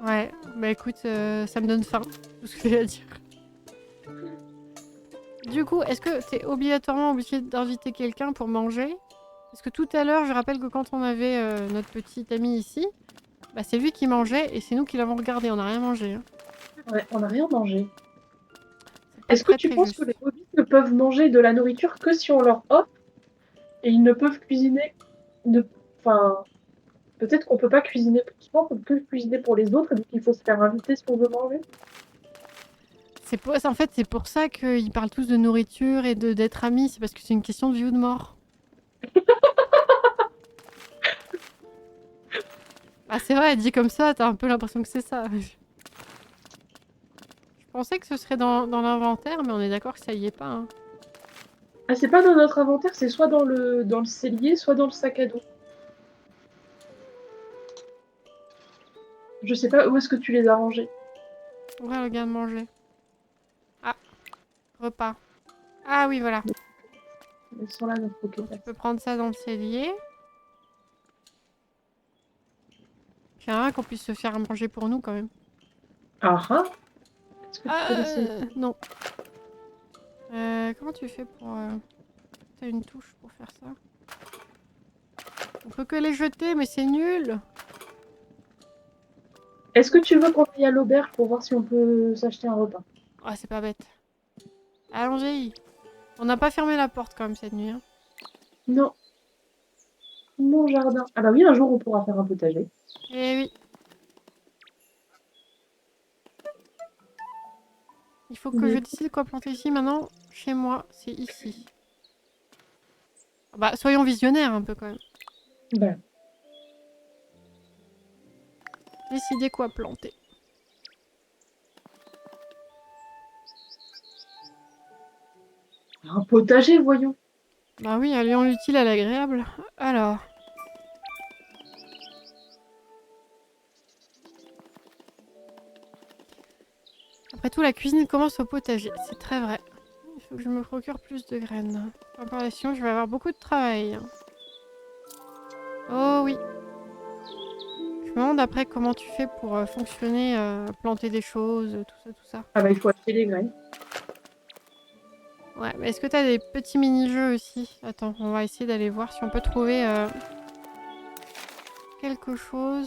ouais, bah écoute, ça me donne faim, tout ce que j'ai à dire. Du coup, est-ce que t'es obligatoirement obligé d'inviter quelqu'un pour manger? Parce que tout à l'heure, je rappelle que quand on avait notre petite amie ici, Bah, c'est lui qui mangeait et c'est nous qui l'avons regardé. On n'a rien mangé. Hein. Ouais, on n'a rien mangé. C'est pas Est-ce que très tu très penses que juste. les hobbits ne peuvent manger de la nourriture que si on leur offre et ils ne peuvent cuisiner de... Enfin, peut-être qu'on peut pas cuisiner pour soi, on peut que cuisiner pour les autres, et donc il faut se faire inviter si on veut manger. En fait, c'est pour ça qu'ils parlent tous de nourriture et d'être amis. C'est parce que c'est une question de vie ou de mort. Ah, c'est vrai, dit comme ça, t'as un peu l'impression que c'est ça. Je pensais que ce serait dans l'inventaire, mais on est d'accord que ça y est pas. Hein. Ah, c'est pas dans notre inventaire, c'est soit dans le cellier, soit dans le sac à dos. Je sais pas où est-ce que tu les as rangés. Ouvrir le garde-manger. Ah, repas. Ah oui, voilà. Ils sont là, notre Donc tu Pokédex. peux prendre ça dans le cellier. Tiens, qu'on puisse se faire à manger pour nous quand même. Ah ah. Est-ce que tu peux laisser... Non. Comment tu fais pour... T'as une touche pour faire ça. On peut que les jeter, mais c'est nul. Est-ce que tu veux qu'on aille à l'auberge pour voir si on peut s'acheter un repas? Ah, c'est pas bête. Allons-y. On n'a pas fermé la porte quand même cette nuit. Hein. Non. Mon jardin. Ah bah oui, un jour on pourra faire un potager. Eh oui. Il faut que je Mais... décide quoi planter ici maintenant. Chez moi, c'est ici. Ah bah, soyons visionnaires un peu quand même. Ben, Décider quoi planter. un potager, voyons. Bah oui, allions l'utile à l'agréable. Alors. Après tout, la cuisine commence au potager. C'est très vrai. Il faut que je me procure plus de graines. Par la suite, je vais avoir beaucoup de travail. Oh oui. Je me demande après comment tu fais pour fonctionner, planter des choses, tout ça, tout ça. Ah bah il faut acheter des graines. Ouais, mais est-ce que t'as des petits mini-jeux aussi? Attends, on va essayer d'aller voir si on peut trouver quelque chose.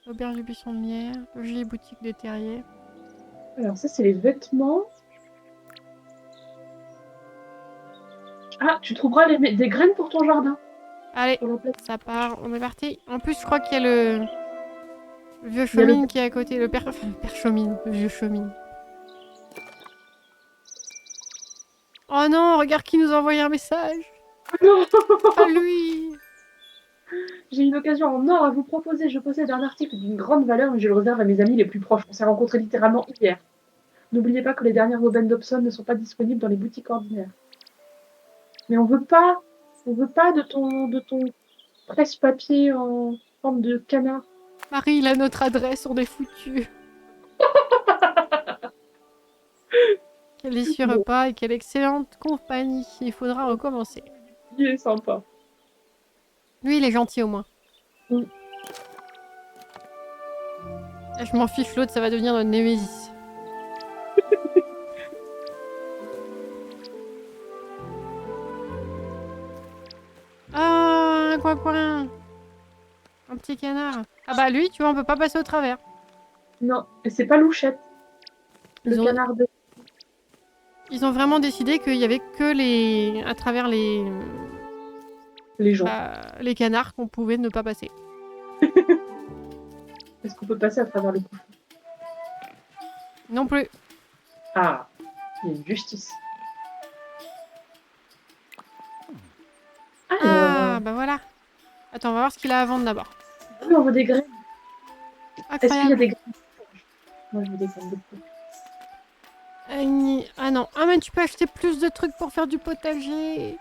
Auberge du buisson de miel, jolie boutique de terrier. Alors ça c'est les vêtements. Ah, tu trouveras des graines pour ton jardin. Allez, Sur la plate. ça part, on est parti. En plus, je crois qu'il y a le vieux Il y a le... Chomine qui est à côté, le père Chomine, le vieux Chomine. Oh non, regarde qui nous a envoyé un message. Non, Pas lui. j'ai une occasion en or à vous proposer. Je possède un article d'une grande valeur mais je le réserve à mes amis les plus proches. On s'est rencontrés littéralement hier. N'oubliez pas que les dernières aubaines Dobson ne sont pas disponibles dans les boutiques ordinaires. Mais on veut pas de ton presse-papier en forme de canard. Marie, il a notre adresse, on est foutus. Quel délicieux Bon, repas et quelle excellente compagnie. Il faudra recommencer. il est sympa. Lui, il est gentil au moins. Mm. Ah, je m'en fiche, l'autre, ça va devenir notre némésis. Ah, un coin-coin. Un petit canard. Ah bah lui, tu vois, on peut pas passer au travers. Non, et c'est pas Louchette, le Ils ont, canard de... ils ont vraiment décidé qu'il y avait que les... à travers les gens. les canards qu'on pouvait ne pas passer. Est-ce qu'on peut passer à travers les coups? Non plus. Ah, il y a une justice. Ah, bah voilà. Attends, on va voir ce qu'il a à vendre d'abord. Oui, on veut des graines. Est-ce qu'il y a Incroyable. des graines? Moi, je veux des graines de poule. Ah non. Ah mais tu peux acheter plus de trucs pour faire du potager.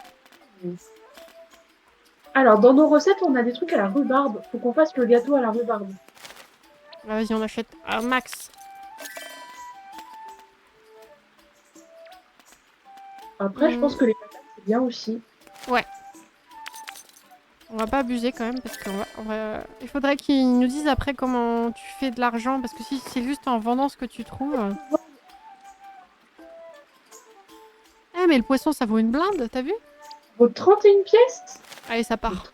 Alors, dans nos recettes, on a des trucs à la rhubarbe. Faut qu'on fasse le gâteau à la rhubarbe. Bah vas-y, on achète un max. Après, je pense que les patates, c'est bien aussi. Ouais. On va pas abuser quand même parce il faudrait qu'ils nous disent après comment tu fais de l'argent parce que si c'est juste en vendant ce que tu trouves. Eh mais le poisson ça vaut une blinde, t'as vu? Vaut 31 pièces? Allez, ça part.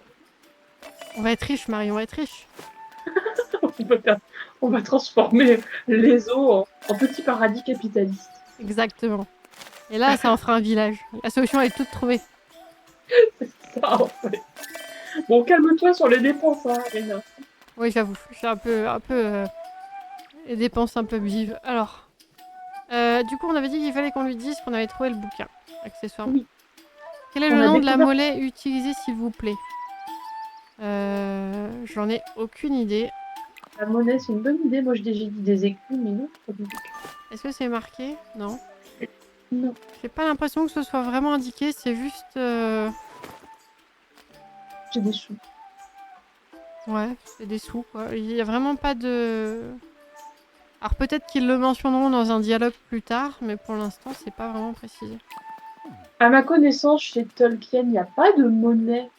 On va être riche, Marie, on va être riche. On va transformer les eaux en petits paradis capitalistes. Exactement. Et là, ça en fera un village. La solution elle est toute trouvée. C'est ça, en fait. Bon, calme-toi sur les dépenses, hein, Rina. Oui, j'avoue. J'ai les dépenses un peu vives. Alors, du coup, on avait dit qu'il fallait qu'on lui dise qu'on avait trouvé le bouquin, accessoirement. Oui. Quel est On le a nom de la découvert monnaie utilisée, s'il vous plaît? J'en ai aucune idée. la monnaie, c'est une bonne idée. Moi, j'ai dit des écus, mais non, pas des écus. Est-ce que c'est marqué? Non. Non, J'ai pas l'impression que ce soit vraiment indiqué, c'est juste... j'ai des sous. Ouais, c'est des sous, quoi. Il y a vraiment pas de... Alors peut-être qu'ils le mentionneront dans un dialogue plus tard, mais pour l'instant, c'est pas vraiment précisé. À ma connaissance, chez Tolkien, il n'y a pas de monnaie.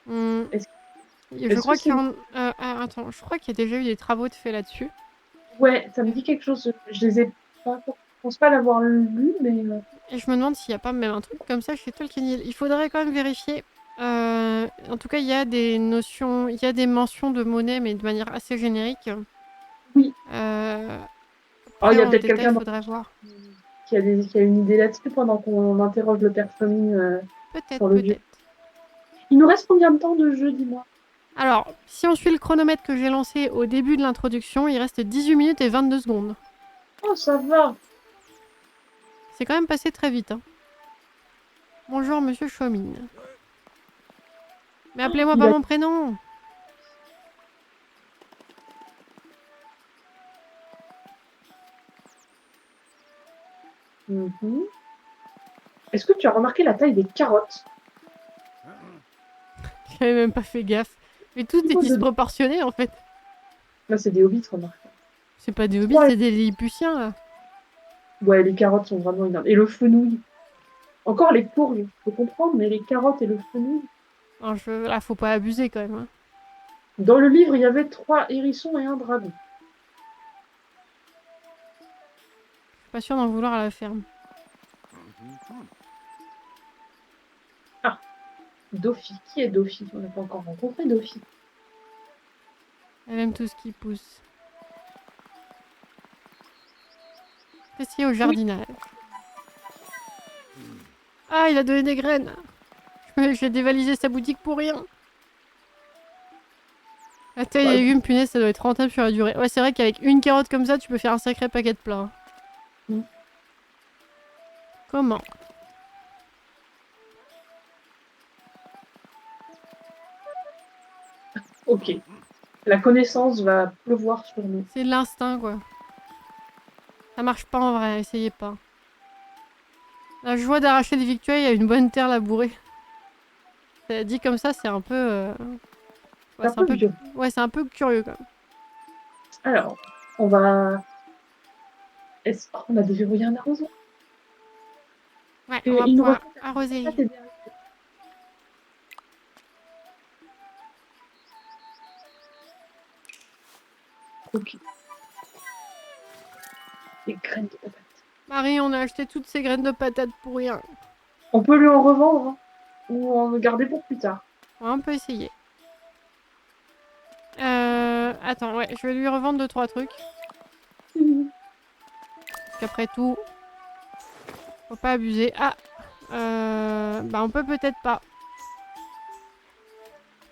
Hmm. Est-ce Je est-ce que crois c'est... qu'il y a... attends, je crois qu'il y a déjà eu des travaux de fait là-dessus. Ouais, ça me dit quelque chose. Je les ai pas... Je pense pas l'avoir lu, mais... Et je me demande s'il n'y a pas même un truc comme ça chez Tolkien. Il faudrait quand même vérifier. En tout cas, il y a des notions, il y a des mentions de monnaie, mais de manière assez générique. Oui. Oh, il Après, y a en peut-être détail, il quelqu'un faudrait voir. qui a une idée là-dessus pendant qu'on interroge le personnage Peut-être, sur le vieux. peut-être. Il nous reste combien de temps de jeu, dis-moi? Alors, si on suit le chronomètre que j'ai lancé au début de l'introduction, il reste 18 minutes et 22 secondes. Oh, ça va. C'est quand même passé très vite. Hein. Bonjour, monsieur Chomine. Mais appelez-moi Il par a... mon prénom. Mhm. Est-ce que tu as remarqué la taille des carottes? J'avais même pas fait gaffe. Mais tout est Niveau de... disproportionné, en fait. Là, c'est des hobbits, remarque. C'est pas des hobbits, Ouais. c'est des lilliputiens, là. Ouais, les carottes sont vraiment énormes. Et le fenouil. Encore les courges, je peux comprendre, mais les carottes et le fenouil. Alors, là, faut pas abuser, quand même. Hein. Dans le livre, il y avait 3 hérissons et un dragon. Je suis pas sûre d'en vouloir à la ferme. Ah, Dofi. Qui est Dofi? On n'a pas encore rencontré Dofi. Elle aime tout ce qui pousse. Essayez au jardinage. Ah, il a donné des graines. J'ai dévalisé sa boutique pour rien. La taille des légumes, punaise, ça doit être rentable sur la durée. Ouais, c'est vrai qu'avec une carotte comme ça, tu peux faire un sacré paquet de plats. Mm. Comment? Ok. La connaissance va pleuvoir sur nous. C'est de l'instinct, quoi. Ça marche pas en vrai, essayez pas. La joie d'arracher des victuailles à une bonne terre labourée. Dit comme ça, c'est un peu... C'est un peu vieux. Ouais, c'est un peu curieux, quand même. Alors, on va... on a déverrouillé un arrosoir. Ouais, on Et va il nous pouvoir reste arroser. patates et des haricots. Ok. Des graines de patates. Marie, on a acheté toutes ces graines de patates pour rien. On peut lui en revendre, hein, ou en garder pour plus tard. Ouais, on peut essayer. Attends, ouais, je vais lui revendre 2-3 trucs. Parce qu'après tout, faut pas abuser. Ah bah on peut peut-être pas.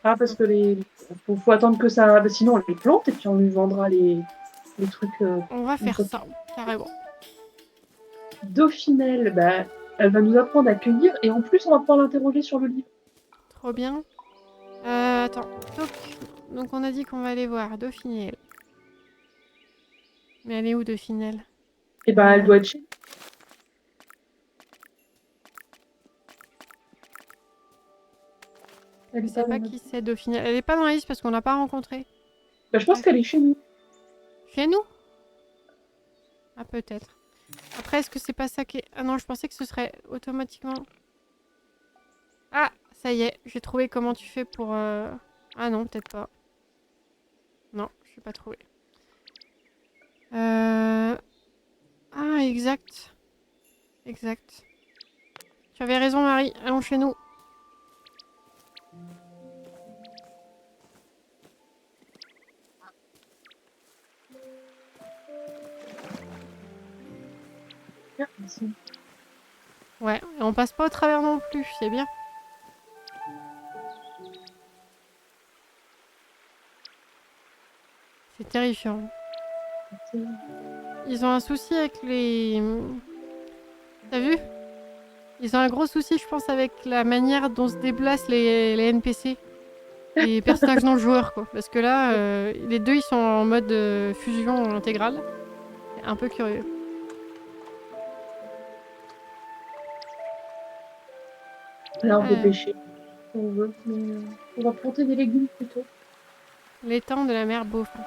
Ah, parce que faut attendre que ça... Bah, sinon, on les plante et puis on lui vendra les trucs... On va une faire fois ça, carrément. Dauphinelle, bah, elle va nous apprendre à cueillir et en plus, on va pouvoir l'interroger sur le livre. Trop bien. Attends, toc. Donc on a dit qu'on va aller voir Dauphinelle. Mais elle est où Dauphinelle? Et bah, elle doit être chez... Je Elle est sais pas dans pas notre... qui c'est Dauphinelle. Elle est pas dans la liste parce qu'on l'a pas rencontrée. Bah, je pense qu'elle est chez nous. Chez nous? Ah peut-être. Après, est-ce que c'est pas ça qui est... Ah non, je pensais que ce serait automatiquement... Ah, ça y est, j'ai trouvé comment tu fais pour... Ah non, peut-être pas. Non, je n'ai pas trouvé. Ah, exact. Exact. Tu avais raison, Marie. Allons chez nous. ici. Ouais, et on passe pas au travers non plus, c'est bien. C'est terrifiant. C'est- Ils ont un souci avec les... T'as vu? Ils ont un gros souci, je pense, avec la manière dont se déplacent les NPC. Les personnages non joueurs, quoi. Parce que là, les deux, ils sont en mode fusion intégrale. C'est un peu curieux. Là, on peut pêcher si on veut, mais on va planter des légumes plutôt. L'étang de la mer Beaufort.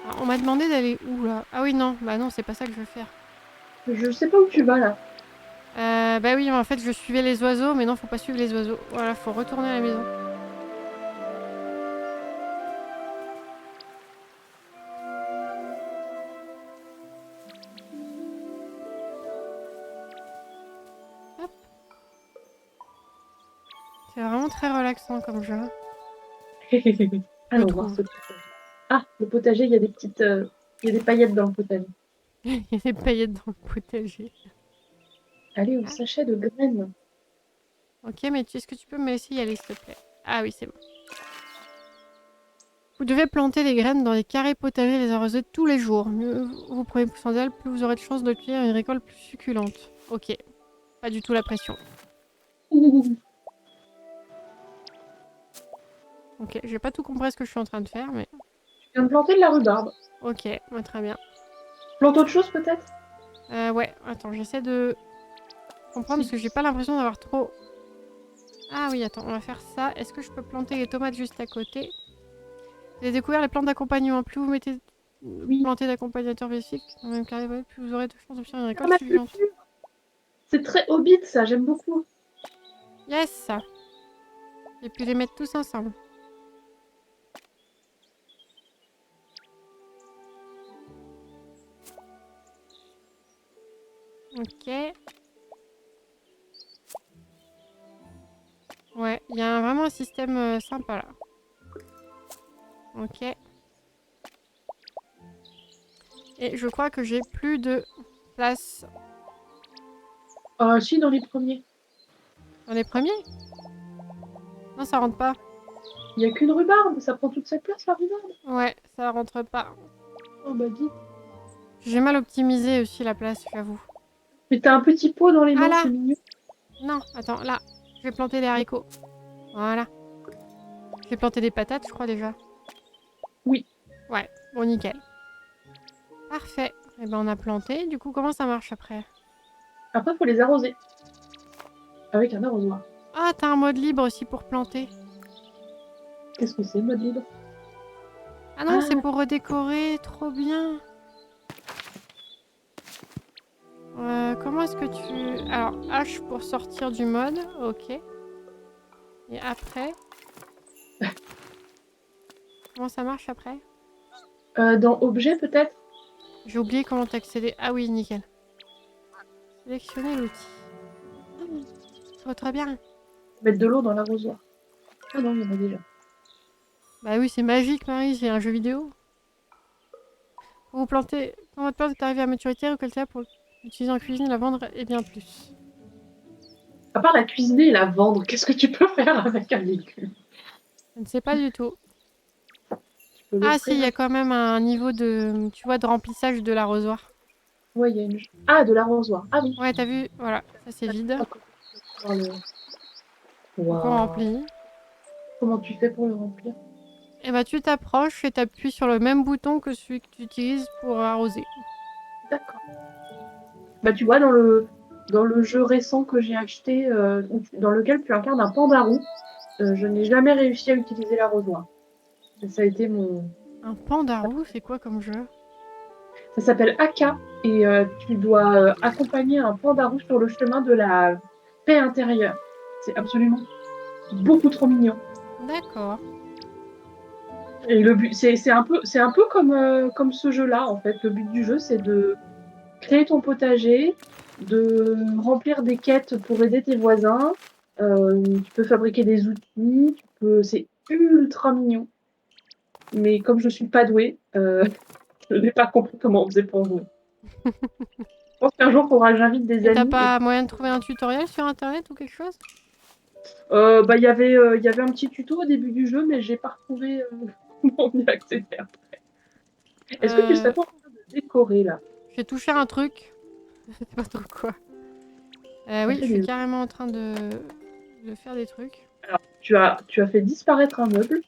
Alors, on m'a demandé d'aller où, là? Ah oui, non. Bah non, c'est pas ça que je veux faire. Je sais pas où tu vas là. Bah oui, en fait, je suivais les oiseaux, mais non, faut pas suivre les oiseaux. Voilà, faut retourner à la maison. Hop. C'est vraiment très relaxant comme jeu. Allons voir trouve. ce potager. Ah, le potager, il y a des petites, il y a des paillettes dans le potager. Il y a des paillettes dans le potager. Allez, au Ah. sachet de graines. Ok, mais est-ce que tu peux me laisser y aller, s'il te plaît? Ah oui, c'est bon. Vous devez planter les graines dans les carrés potagers et les arroser tous les jours. Mieux vous prenez sans elles, plus vous aurez de chances de cueillir une récolte plus succulente. Ok, pas du tout la pression. Ok, j'ai pas tout compris ce que je suis en train de faire, mais... Je viens de planter de la rhubarbe. Ok, ouais, très bien. Plante autre chose peut-être? Ouais, attends, j'essaie de comprendre parce que j'ai pas l'impression d'avoir trop... Ah oui, attends, on va faire ça. Est-ce que je peux planter les tomates juste à côté? Vous avez découvert les plantes d'accompagnement. Plus vous mettez Oui. planter d'accompagnateur basique dans le même carré, plus vous aurez de chances d'obtenir une récolte suffisante. Permaculture. C'est très hobbit ça, j'aime beaucoup. Yes! Et puis les mettre tous ensemble. Ok. Ouais, il y a vraiment un système sympa là. Ok. Et je crois que j'ai plus de place Si, dans les premiers. dans les premiers. Non, ça rentre pas. Il n'y a qu'une rhubarbe, ça prend toute cette place la rhubarbe. Ouais, ça rentre pas. Oh bah dis. J'ai mal optimisé aussi la place, j'avoue. Mais t'as un petit pot dans les Ah mains, là! c'est mignon. Non, attends, là. Je vais planter des haricots. Voilà. Je vais planter des patates, je crois déjà. Oui. Ouais, bon, nickel. Parfait. Et ben, on a planté. Du coup, comment ça marche après? Après, faut les arroser. Avec un arrosoir. Ah, t'as un mode libre aussi pour planter. Qu'est-ce que c'est, mode libre? Ah non, c'est pour redécorer. Trop bien. Comment est-ce que tu... Alors, H pour sortir du mode. Ok. Et après... Comment ça marche après? Dans objet peut-être? J'ai oublié comment t'accéder. Ah oui, nickel. Sélectionner l'outil. Oh, trop bien. Mettre de l'eau dans l'arrosoir. Ah non, il y en a déjà. Bah oui, c'est magique, Marie, c'est un jeu vidéo. Pour vous planter, quand votre plante est arrivée à maturité, récoltez-la pour l'utiliser en cuisine, la vendre et bien plus. À part la cuisiner et la vendre, qu'est-ce que tu peux faire avec un légume? Je ne sais pas du tout. Tu peux Ah si, il y a l'offrir. quand même un niveau de, tu vois, de remplissage de l'arrosoir. Ouais, il y a une... Ah, de l'arrosoir. Ah oui. Ouais, t'as vu? Voilà, ça c'est vide. Dans le... Donc on Waouh. remplit. Comment tu fais pour le remplir? Et bah tu t'approches et t'appuies sur le même bouton que celui que tu utilises pour arroser. D'accord. Bah tu vois, dans le jeu récent que j'ai acheté, dans lequel tu incarnes un pandarou, je n'ai jamais réussi à utiliser l'arrosoir. Ça a été mon... Un pandarou, c'est quoi comme jeu? Ça s'appelle Aka, et tu dois accompagner un pandarou sur le chemin de la paix intérieure. C'est absolument beaucoup trop mignon. D'accord. Et le but, c'est un peu comme ce jeu-là, en fait. Le but du jeu, c'est de créer ton potager, de remplir des quêtes pour aider tes voisins. Tu peux fabriquer des outils, c'est ultra mignon. Mais comme je suis pas douée, je n'ai pas compris comment on faisait pour jouer. Je pense qu'un jour, il faudra que j'invite des Et t'as amis. pas moyen de trouver un tutoriel sur internet ou quelque chose? Bah, il y avait un petit tuto au début du jeu, mais j'ai pas retrouvé comment y accéder. Est-ce que tu Euh, serais pas en train de décorer là? j'ai touché un truc. Je sais pas trop quoi. Ça Oui, je fait suis des... carrément en train de faire des trucs. Alors, tu as fait disparaître un meuble.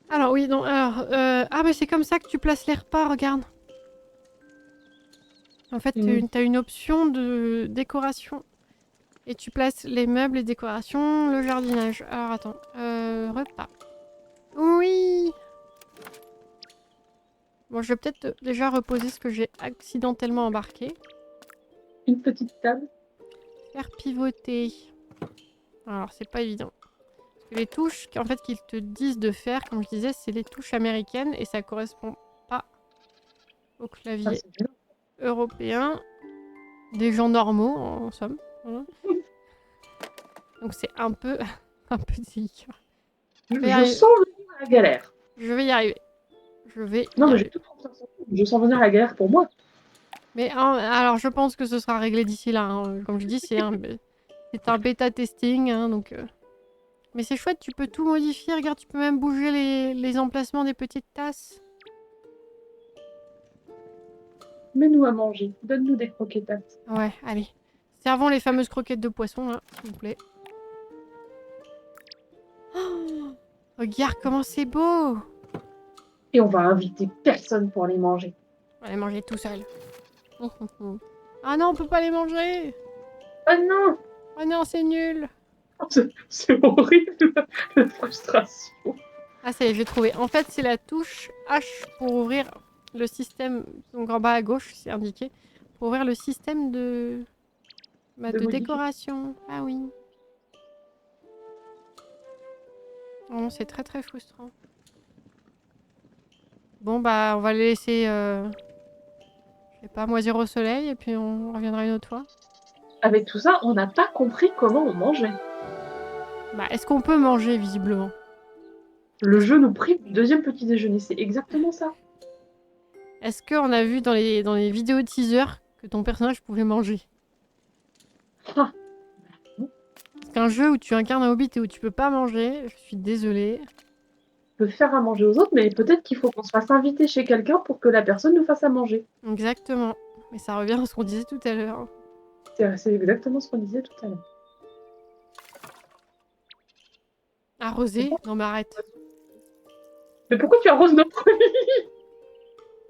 Alors oui, non, alors... ah mais c'est comme ça que tu places les repas, regarde. En fait, Une... t'as une option de décoration. Et tu places les meubles, les décorations, le jardinage. Alors attends, repas. Oui. Bon, je vais peut-être déjà reposer ce que j'ai accidentellement embarqué. une petite table. Faire pivoter. Alors, c'est pas évident. Parce que les touches en fait, qu'ils te disent de faire, comme je disais, c'est les touches américaines et ça correspond pas au Ah, clavier c'est bien. européen des gens normaux, en somme. Voilà. Donc c'est un peu, un peu délicat. Je vais y Je arriver. sens venir la galère. Je vais y arriver. Je vais Non, y mais j'ai arriver. tout confiance en toi. Je sens venir la galère pour moi. Mais alors, je pense que ce sera réglé d'ici là, hein. Comme je dis, c'est un bêta testing, hein, donc... Mais c'est chouette, tu peux tout modifier. Regarde, tu peux même bouger les emplacements des petites tasses. Mets-nous à manger. Donne-nous des croquettes. Ouais, allez. Servons les fameuses croquettes de poisson, là, s'il vous plaît. Oh, regarde comment c'est beau! Et on va inviter personne pour les manger. On va les manger tout seul. Ah non, on peut pas les manger! Oh non! Oh non, c'est nul! C'est horrible, la frustration. Ah, ça y est, j'ai trouvé. En fait, c'est la touche H pour ouvrir le système. Donc en bas à gauche, c'est indiqué. Pour ouvrir le système De de modifier. décoration. Ah oui. Oh, c'est très très frustrant. Bon, bah, on va les laisser, je sais pas, moisir au soleil et puis on reviendra une autre fois. Avec tout ça, on n'a pas compris comment on mangeait. Bah, est-ce qu'on peut manger visiblement? Le Est-ce jeu nous prive du deuxième petit déjeuner, c'est exactement ça. est qu'on a vu dans les vidéos teaser que ton personnage pouvait manger? Ah, Parce qu'un jeu où tu incarnes un hobbit et où tu peux pas manger, je suis désolée. on peut faire à manger aux autres, mais peut-être qu'il faut qu'on se fasse inviter chez quelqu'un pour que la personne nous fasse à manger. Exactement. Mais ça revient à ce qu'on disait tout à l'heure. C'est exactement ce qu'on disait tout à l'heure. Arroser? Non mais arrête. Mais pourquoi tu arroses notre lit?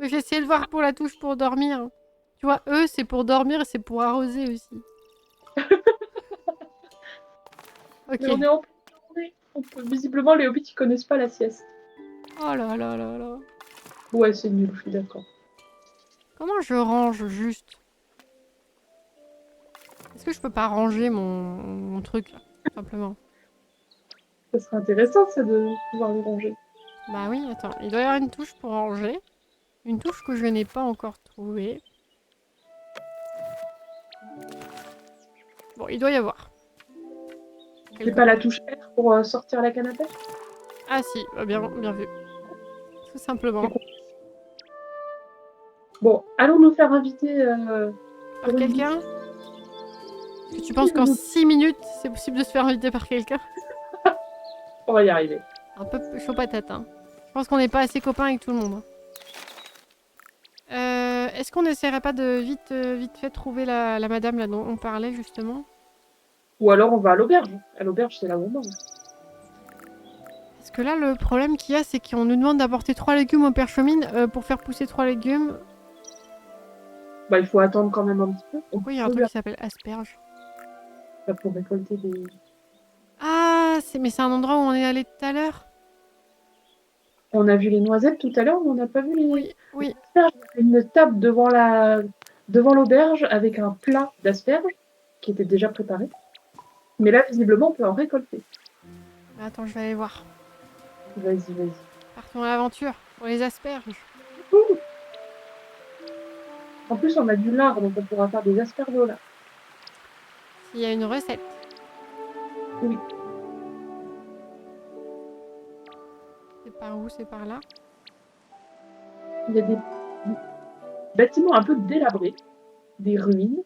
Mais j'ai essayé de voir pour la touche pour dormir. Tu vois, eux, c'est pour dormir et c'est pour arroser aussi. Mais Ok. on est en pleine journée. Visiblement, les hobbits, ils connaissent pas la sieste. Oh là là là là. Ouais, c'est nul, je suis d'accord. Comment je range juste? Est-ce que je peux pas ranger mon truc là, tout simplement? Ça serait intéressant, ça, de pouvoir le ranger. Bah oui, attends, il doit y avoir une touche pour ranger. Une touche que je n'ai pas encore trouvée. Bon, il doit y avoir. C'est Quelque pas la part. touche R pour sortir la canne à pêche? Ah si, bah bien vu. Tout C'est simplement. con. Bon, allons nous faire inviter Par pour une quelqu'un? bouchée. Est-ce que tu penses qu'en 6 minutes, c'est possible de se faire inviter par quelqu'un? On va y arriver. Un peu chaud patate, hein. Je pense qu'on n'est pas assez copains avec tout le monde, hein. Est-ce qu'on n'essaierait pas de vite fait trouver la madame là dont on parlait justement? Ou alors on va à l'auberge. À l'auberge, c'est là où on mange. Parce que là, le problème qu'il y a, c'est qu'on nous demande d'apporter 3 légumes au perchemine pour faire pousser 3 légumes. Bah, il faut attendre quand même un petit peu. On Pourquoi il y a un peut truc lui qui s'appelle asperge? pour récolter des... Ah, mais c'est un endroit où on est allé tout à l'heure. On a vu les noisettes tout à l'heure, mais on n'a pas vu Oui, les oui. asperges. Il y a une table devant l'auberge avec un plat d'asperges qui était déjà préparé. Mais là, visiblement, on peut en récolter. Attends, je vais aller voir. Vas-y, vas-y. Partons à l'aventure pour les asperges. Ouh. En plus, on a du lard, donc on pourra faire des asperges au lard. S'il y a une recette. Oui. C'est par où? C'est par là? Il y a bâtiments un peu délabrés, des ruines.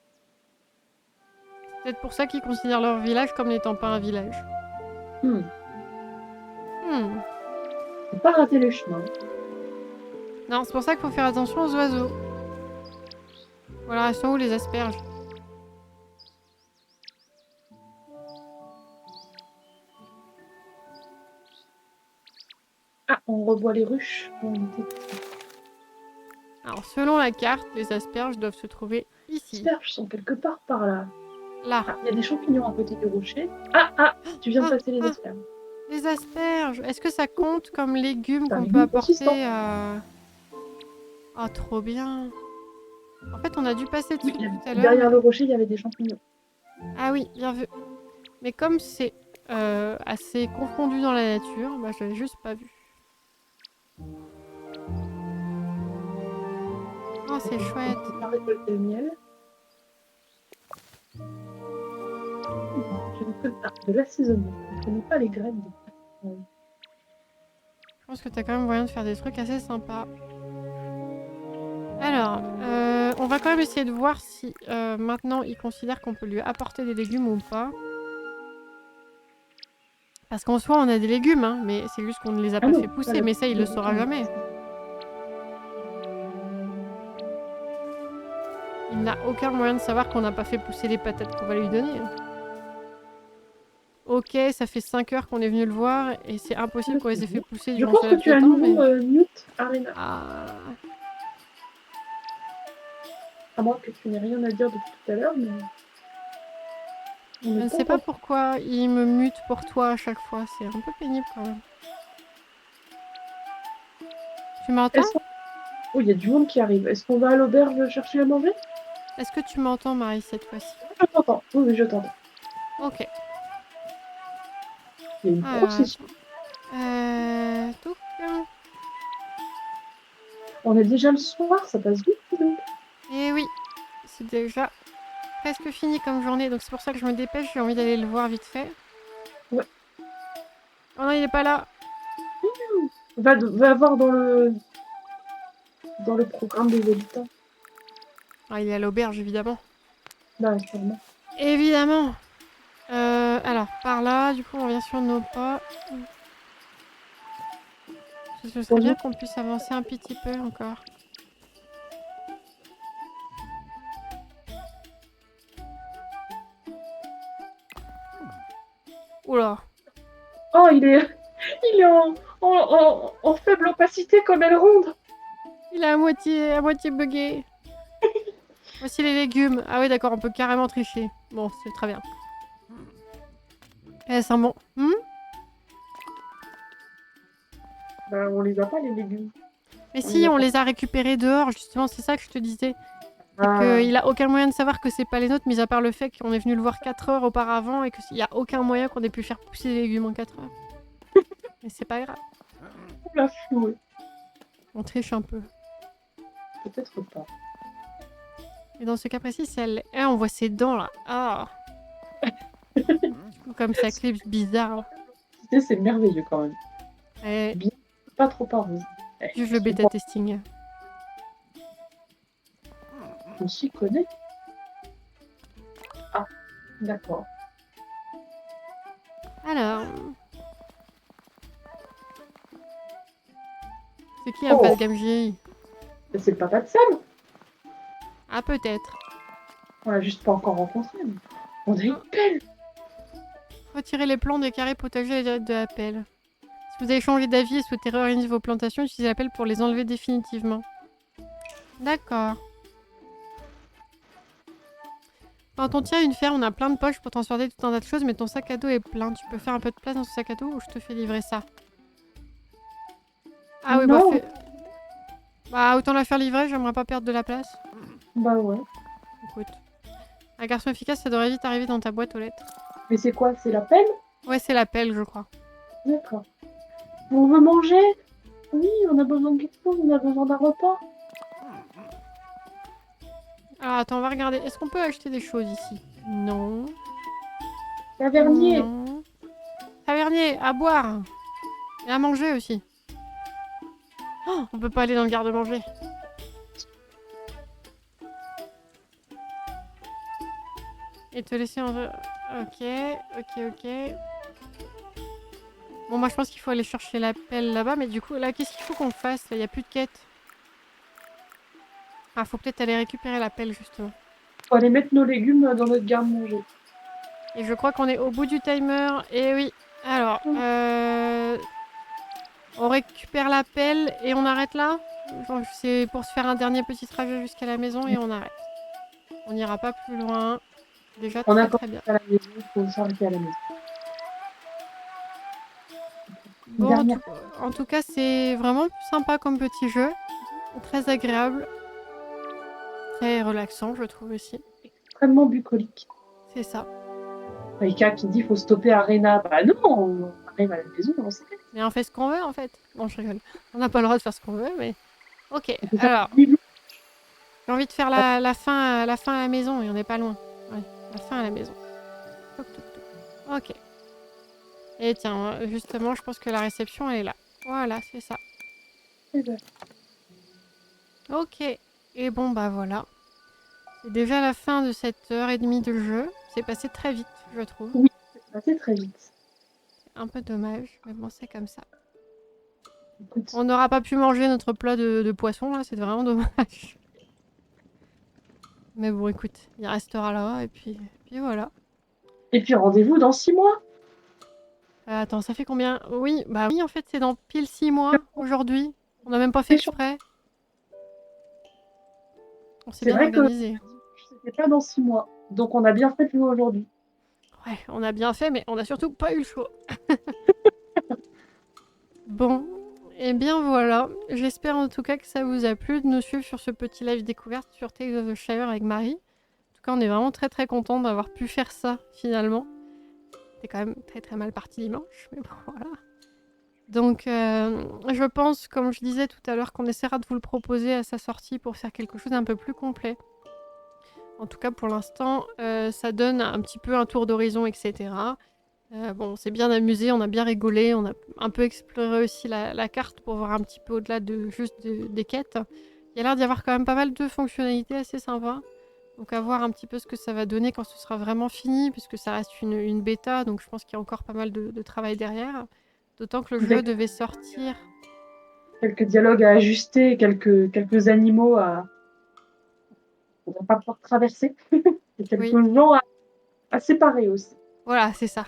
C'est peut-être pour ça qu'ils considèrent leur village comme n'étant pas un village. Hmm. Hmm. Faut pas rater le chemin. Non, c'est pour ça qu'il faut faire attention aux oiseaux. Voilà, elles sont où les asperges? Ah, on revoit les ruches. Alors, selon la carte, les asperges doivent se trouver Les ici. asperges sont quelque part par là. Là. Ah, il y a des champignons à côté du rocher. Ah, tu viens de passer les asperges. Les asperges. Est-ce que ça compte comme légumes C'est un qu'on peut légume consistant. apporter à... Ah, trop bien. En fait, on a dû passer dessus tout à l'heure. Derrière le rocher, il y avait des champignons. Ah oui, bien vu. Mais comme c'est assez confondu dans la nature, bah, je l'avais juste pas vu. Oh, c'est chouette. On va récolter le miel. De l'assaisonnement. Je ne connais pas les graines. Je pense que t'as quand même moyen de faire des trucs assez sympas. Alors, on va quand même essayer de voir si maintenant il considère qu'on peut lui apporter des légumes ou pas. Parce qu'en soi, on a des légumes, hein, mais c'est juste qu'on ne les a pas fait pousser. Mais ça, il le saura jamais. Il n'a aucun moyen de savoir qu'on n'a pas fait pousser les patates qu'on va lui donner. Ok, ça fait 5 heures qu'on est venu le voir et c'est impossible qu'on les ait fait pousser durant ce laps de temps. Je pense que tu as nouveau Mute Arena. Ah. À moins que tu n'aies rien à dire depuis tout à l'heure, mais... Je ne sais pas pourquoi il me mute pour toi à chaque fois. C'est un peu pénible quand même. Tu m'entends? Oh, il y a du monde qui arrive. Est-ce qu'on va à l'auberge chercher à manger? Est-ce que tu m'entends, Marie, cette fois-ci? Je t'entends. Oui, je t'entends. Ok. Il y a une grosse session. Tout. On est déjà le soir, ça passe vite. Eh oui, c'est déjà presque fini comme journée, donc c'est pour ça que je me dépêche, j'ai envie d'aller le voir vite fait. Ouais. Oh non, il est pas là. Va voir dans le programme des habitants. Ah, il est à l'auberge, évidemment. Bah, sûrement. Évidemment. Alors, par là, du coup, on revient sur nos pas. Ce serait bien qu'on puisse avancer un petit peu encore. Oula. Oh, il est en faible opacité comme elle ronde. Il est à moitié bugué. Voici les légumes. Ah oui, d'accord, on peut carrément tricher. Bon, c'est très bien. Eh, c'est un bon. Bah, on les a pas, les légumes. Mais si, on les a récupérés dehors, justement, c'est ça que je te disais. C'est qu'il a aucun moyen de savoir que c'est pas les nôtres, mis à part le fait qu'on est venu le voir 4 heures auparavant et qu'il y a aucun moyen qu'on ait pu faire pousser des légumes en 4 heures. Mais c'est pas grave. On l'a floué. On triche un peu. Peut-être pas. Et dans ce cas précis, c'est elle. Eh, on voit ses dents là. Ah. Du coup, comme ça clipse bizarre. C'est merveilleux quand même. Bien, pas trop arrosé. Juste le bêta testing. On s'y connaît. Ah, d'accord. Alors. C'est qui un pas de Gamji? C'est le papa de Sam. Ah, peut-être. On l'a juste pas encore rencontré. Mais... On a une pelle. Retirez les plants des carrés potagers de la pelle. Si vous avez changé d'avis et souhaitez réorganiser vos plantations, utilisez la pelle pour les enlever définitivement. D'accord. Quand on tient une ferme, on a plein de poches pour transporter tout un tas de choses, mais ton sac à dos est plein. Tu peux faire un peu de place dans ce sac à dos ou je te fais livrer ça? Ah oui, bah, bah autant la faire livrer, j'aimerais pas perdre de la place. Bah ouais. Écoute. Un garçon efficace, ça devrait vite arriver dans ta boîte aux lettres. Mais c'est quoi? C'est la pelle? Ouais, c'est la pelle, je crois. D'accord. On veut manger? Oui, on a besoin de quelque chose, on a besoin d'un repas. Alors attends, on va regarder. Est-ce qu'on peut acheter des choses ici? Non. Tavernier. Non. Tavernier, à boire. Et à manger aussi. Oh, on peut pas aller dans le garde-manger. Et te laisser en... Ok, ok. Bon, moi je pense qu'il faut aller chercher la pelle là-bas, mais du coup, là, qu'est-ce qu'il faut qu'on fasse? Il n'y a plus de quête. Ah, faut peut-être aller récupérer la pelle, justement. Faut aller mettre nos légumes dans notre garde-manger. Et je crois qu'on est au bout du timer. Et oui. Alors, on récupère la pelle et on arrête là. Genre, c'est pour se faire un dernier petit trajet jusqu'à la maison et on arrête. On n'ira pas plus loin. Déjà On a très commencé très bien. à la maison, il faut s'arrêter à la maison. Une Bon, dernière. en tout cas, c'est vraiment sympa comme petit jeu. Très agréable. Très relaxant, je trouve aussi. Extrêmement bucolique. C'est ça. Rika qui dit faut stopper à Rena. Bah non, on arrive à la maison, on sait. Mais on fait ce qu'on veut en fait. Bon, je rigole. On n'a pas le droit de faire ce qu'on veut, mais. Ok, On peut faire alors. du loup. J'ai envie de faire la fin à la maison et on n'est pas loin. Ouais, la fin à la maison. Toc, toc, toc. Ok. Et tiens, justement, je pense que la réception, elle est là. Voilà, c'est ça. Ok. Et bon, bah voilà. C'est déjà la fin de cette heure et demie de jeu. C'est passé très vite, je trouve. Oui, c'est passé très vite. Un peu dommage, mais bon, c'est comme ça. Écoute. On n'aura pas pu manger notre plat de poisson, là, c'est vraiment dommage. Mais bon, écoute, il restera là, et puis voilà. Et puis rendez-vous dans 6 mois. Attends, ça fait combien? Oui, bah oui, en fait, c'est dans pile 6 mois, aujourd'hui. On n'a même pas fait exprès. On s'est C'est bien vrai que organisé. c'était pas dans 6 mois. Donc on a bien fait de jouer aujourd'hui. Ouais, on a bien fait, mais on n'a surtout pas eu le choix. Bon, et bien voilà. J'espère en tout cas que ça vous a plu de nous suivre sur ce petit live découverte sur Tales of the Shire avec Marie. En tout cas, on est vraiment très très content d'avoir pu faire ça finalement. C'est quand même très très mal parti dimanche, mais bon, voilà. Donc, je pense, comme je disais tout à l'heure, qu'on essaiera de vous le proposer à sa sortie pour faire quelque chose d'un peu plus complet. En tout cas, pour l'instant, ça donne un petit peu un tour d'horizon, etc. Bon, on s'est bien amusé, on a bien rigolé, on a un peu exploré aussi la carte pour voir un petit peu au-delà de juste des quêtes. Il y a l'air d'y avoir quand même pas mal de fonctionnalités assez sympas. Donc à voir un petit peu ce que ça va donner quand ce sera vraiment fini, puisque ça reste une bêta, donc je pense qu'il y a encore pas mal de travail derrière. D'autant que le jeu Avec devait sortir. quelques dialogues à ajuster, quelques animaux on va pas pouvoir traverser. Et quelques Oui, gens à séparer aussi. voilà, c'est ça.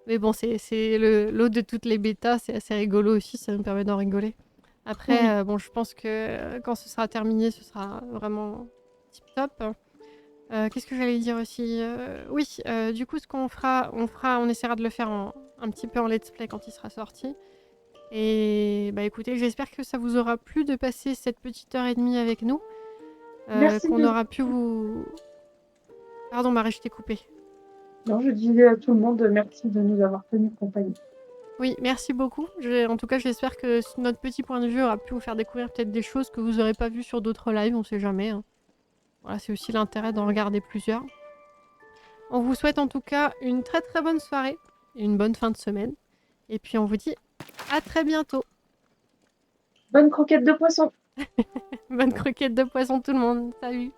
Mais bon, c'est l'eau de toutes les bêtas, c'est assez rigolo aussi, ça nous permet d'en rigoler. Après, Oui. bon, je pense que quand ce sera terminé, ce sera vraiment tip top. Qu'est-ce que j'allais dire aussi? Oui, du coup, ce qu'on fera, on essaiera de le faire un petit peu en let's play quand il sera sorti. Et bah écoutez, j'espère que ça vous aura plu de passer cette petite heure et demie avec nous. Merci Qu'on de... aura pu vous... Pardon Marie, je t'ai coupé. Non, je disais à tout le monde merci de nous avoir tenu compagnie. Oui, merci beaucoup. En tout cas, j'espère que notre petit point de vue aura pu vous faire découvrir peut-être des choses que vous n'aurez pas vues sur d'autres lives, on sait jamais. Hein. Voilà, c'est aussi l'intérêt d'en regarder plusieurs. On vous souhaite en tout cas une très très bonne soirée et une bonne fin de semaine. Et puis on vous dit à très bientôt. Bonne croquette de poisson! Bonne croquette de poisson tout le monde. Salut!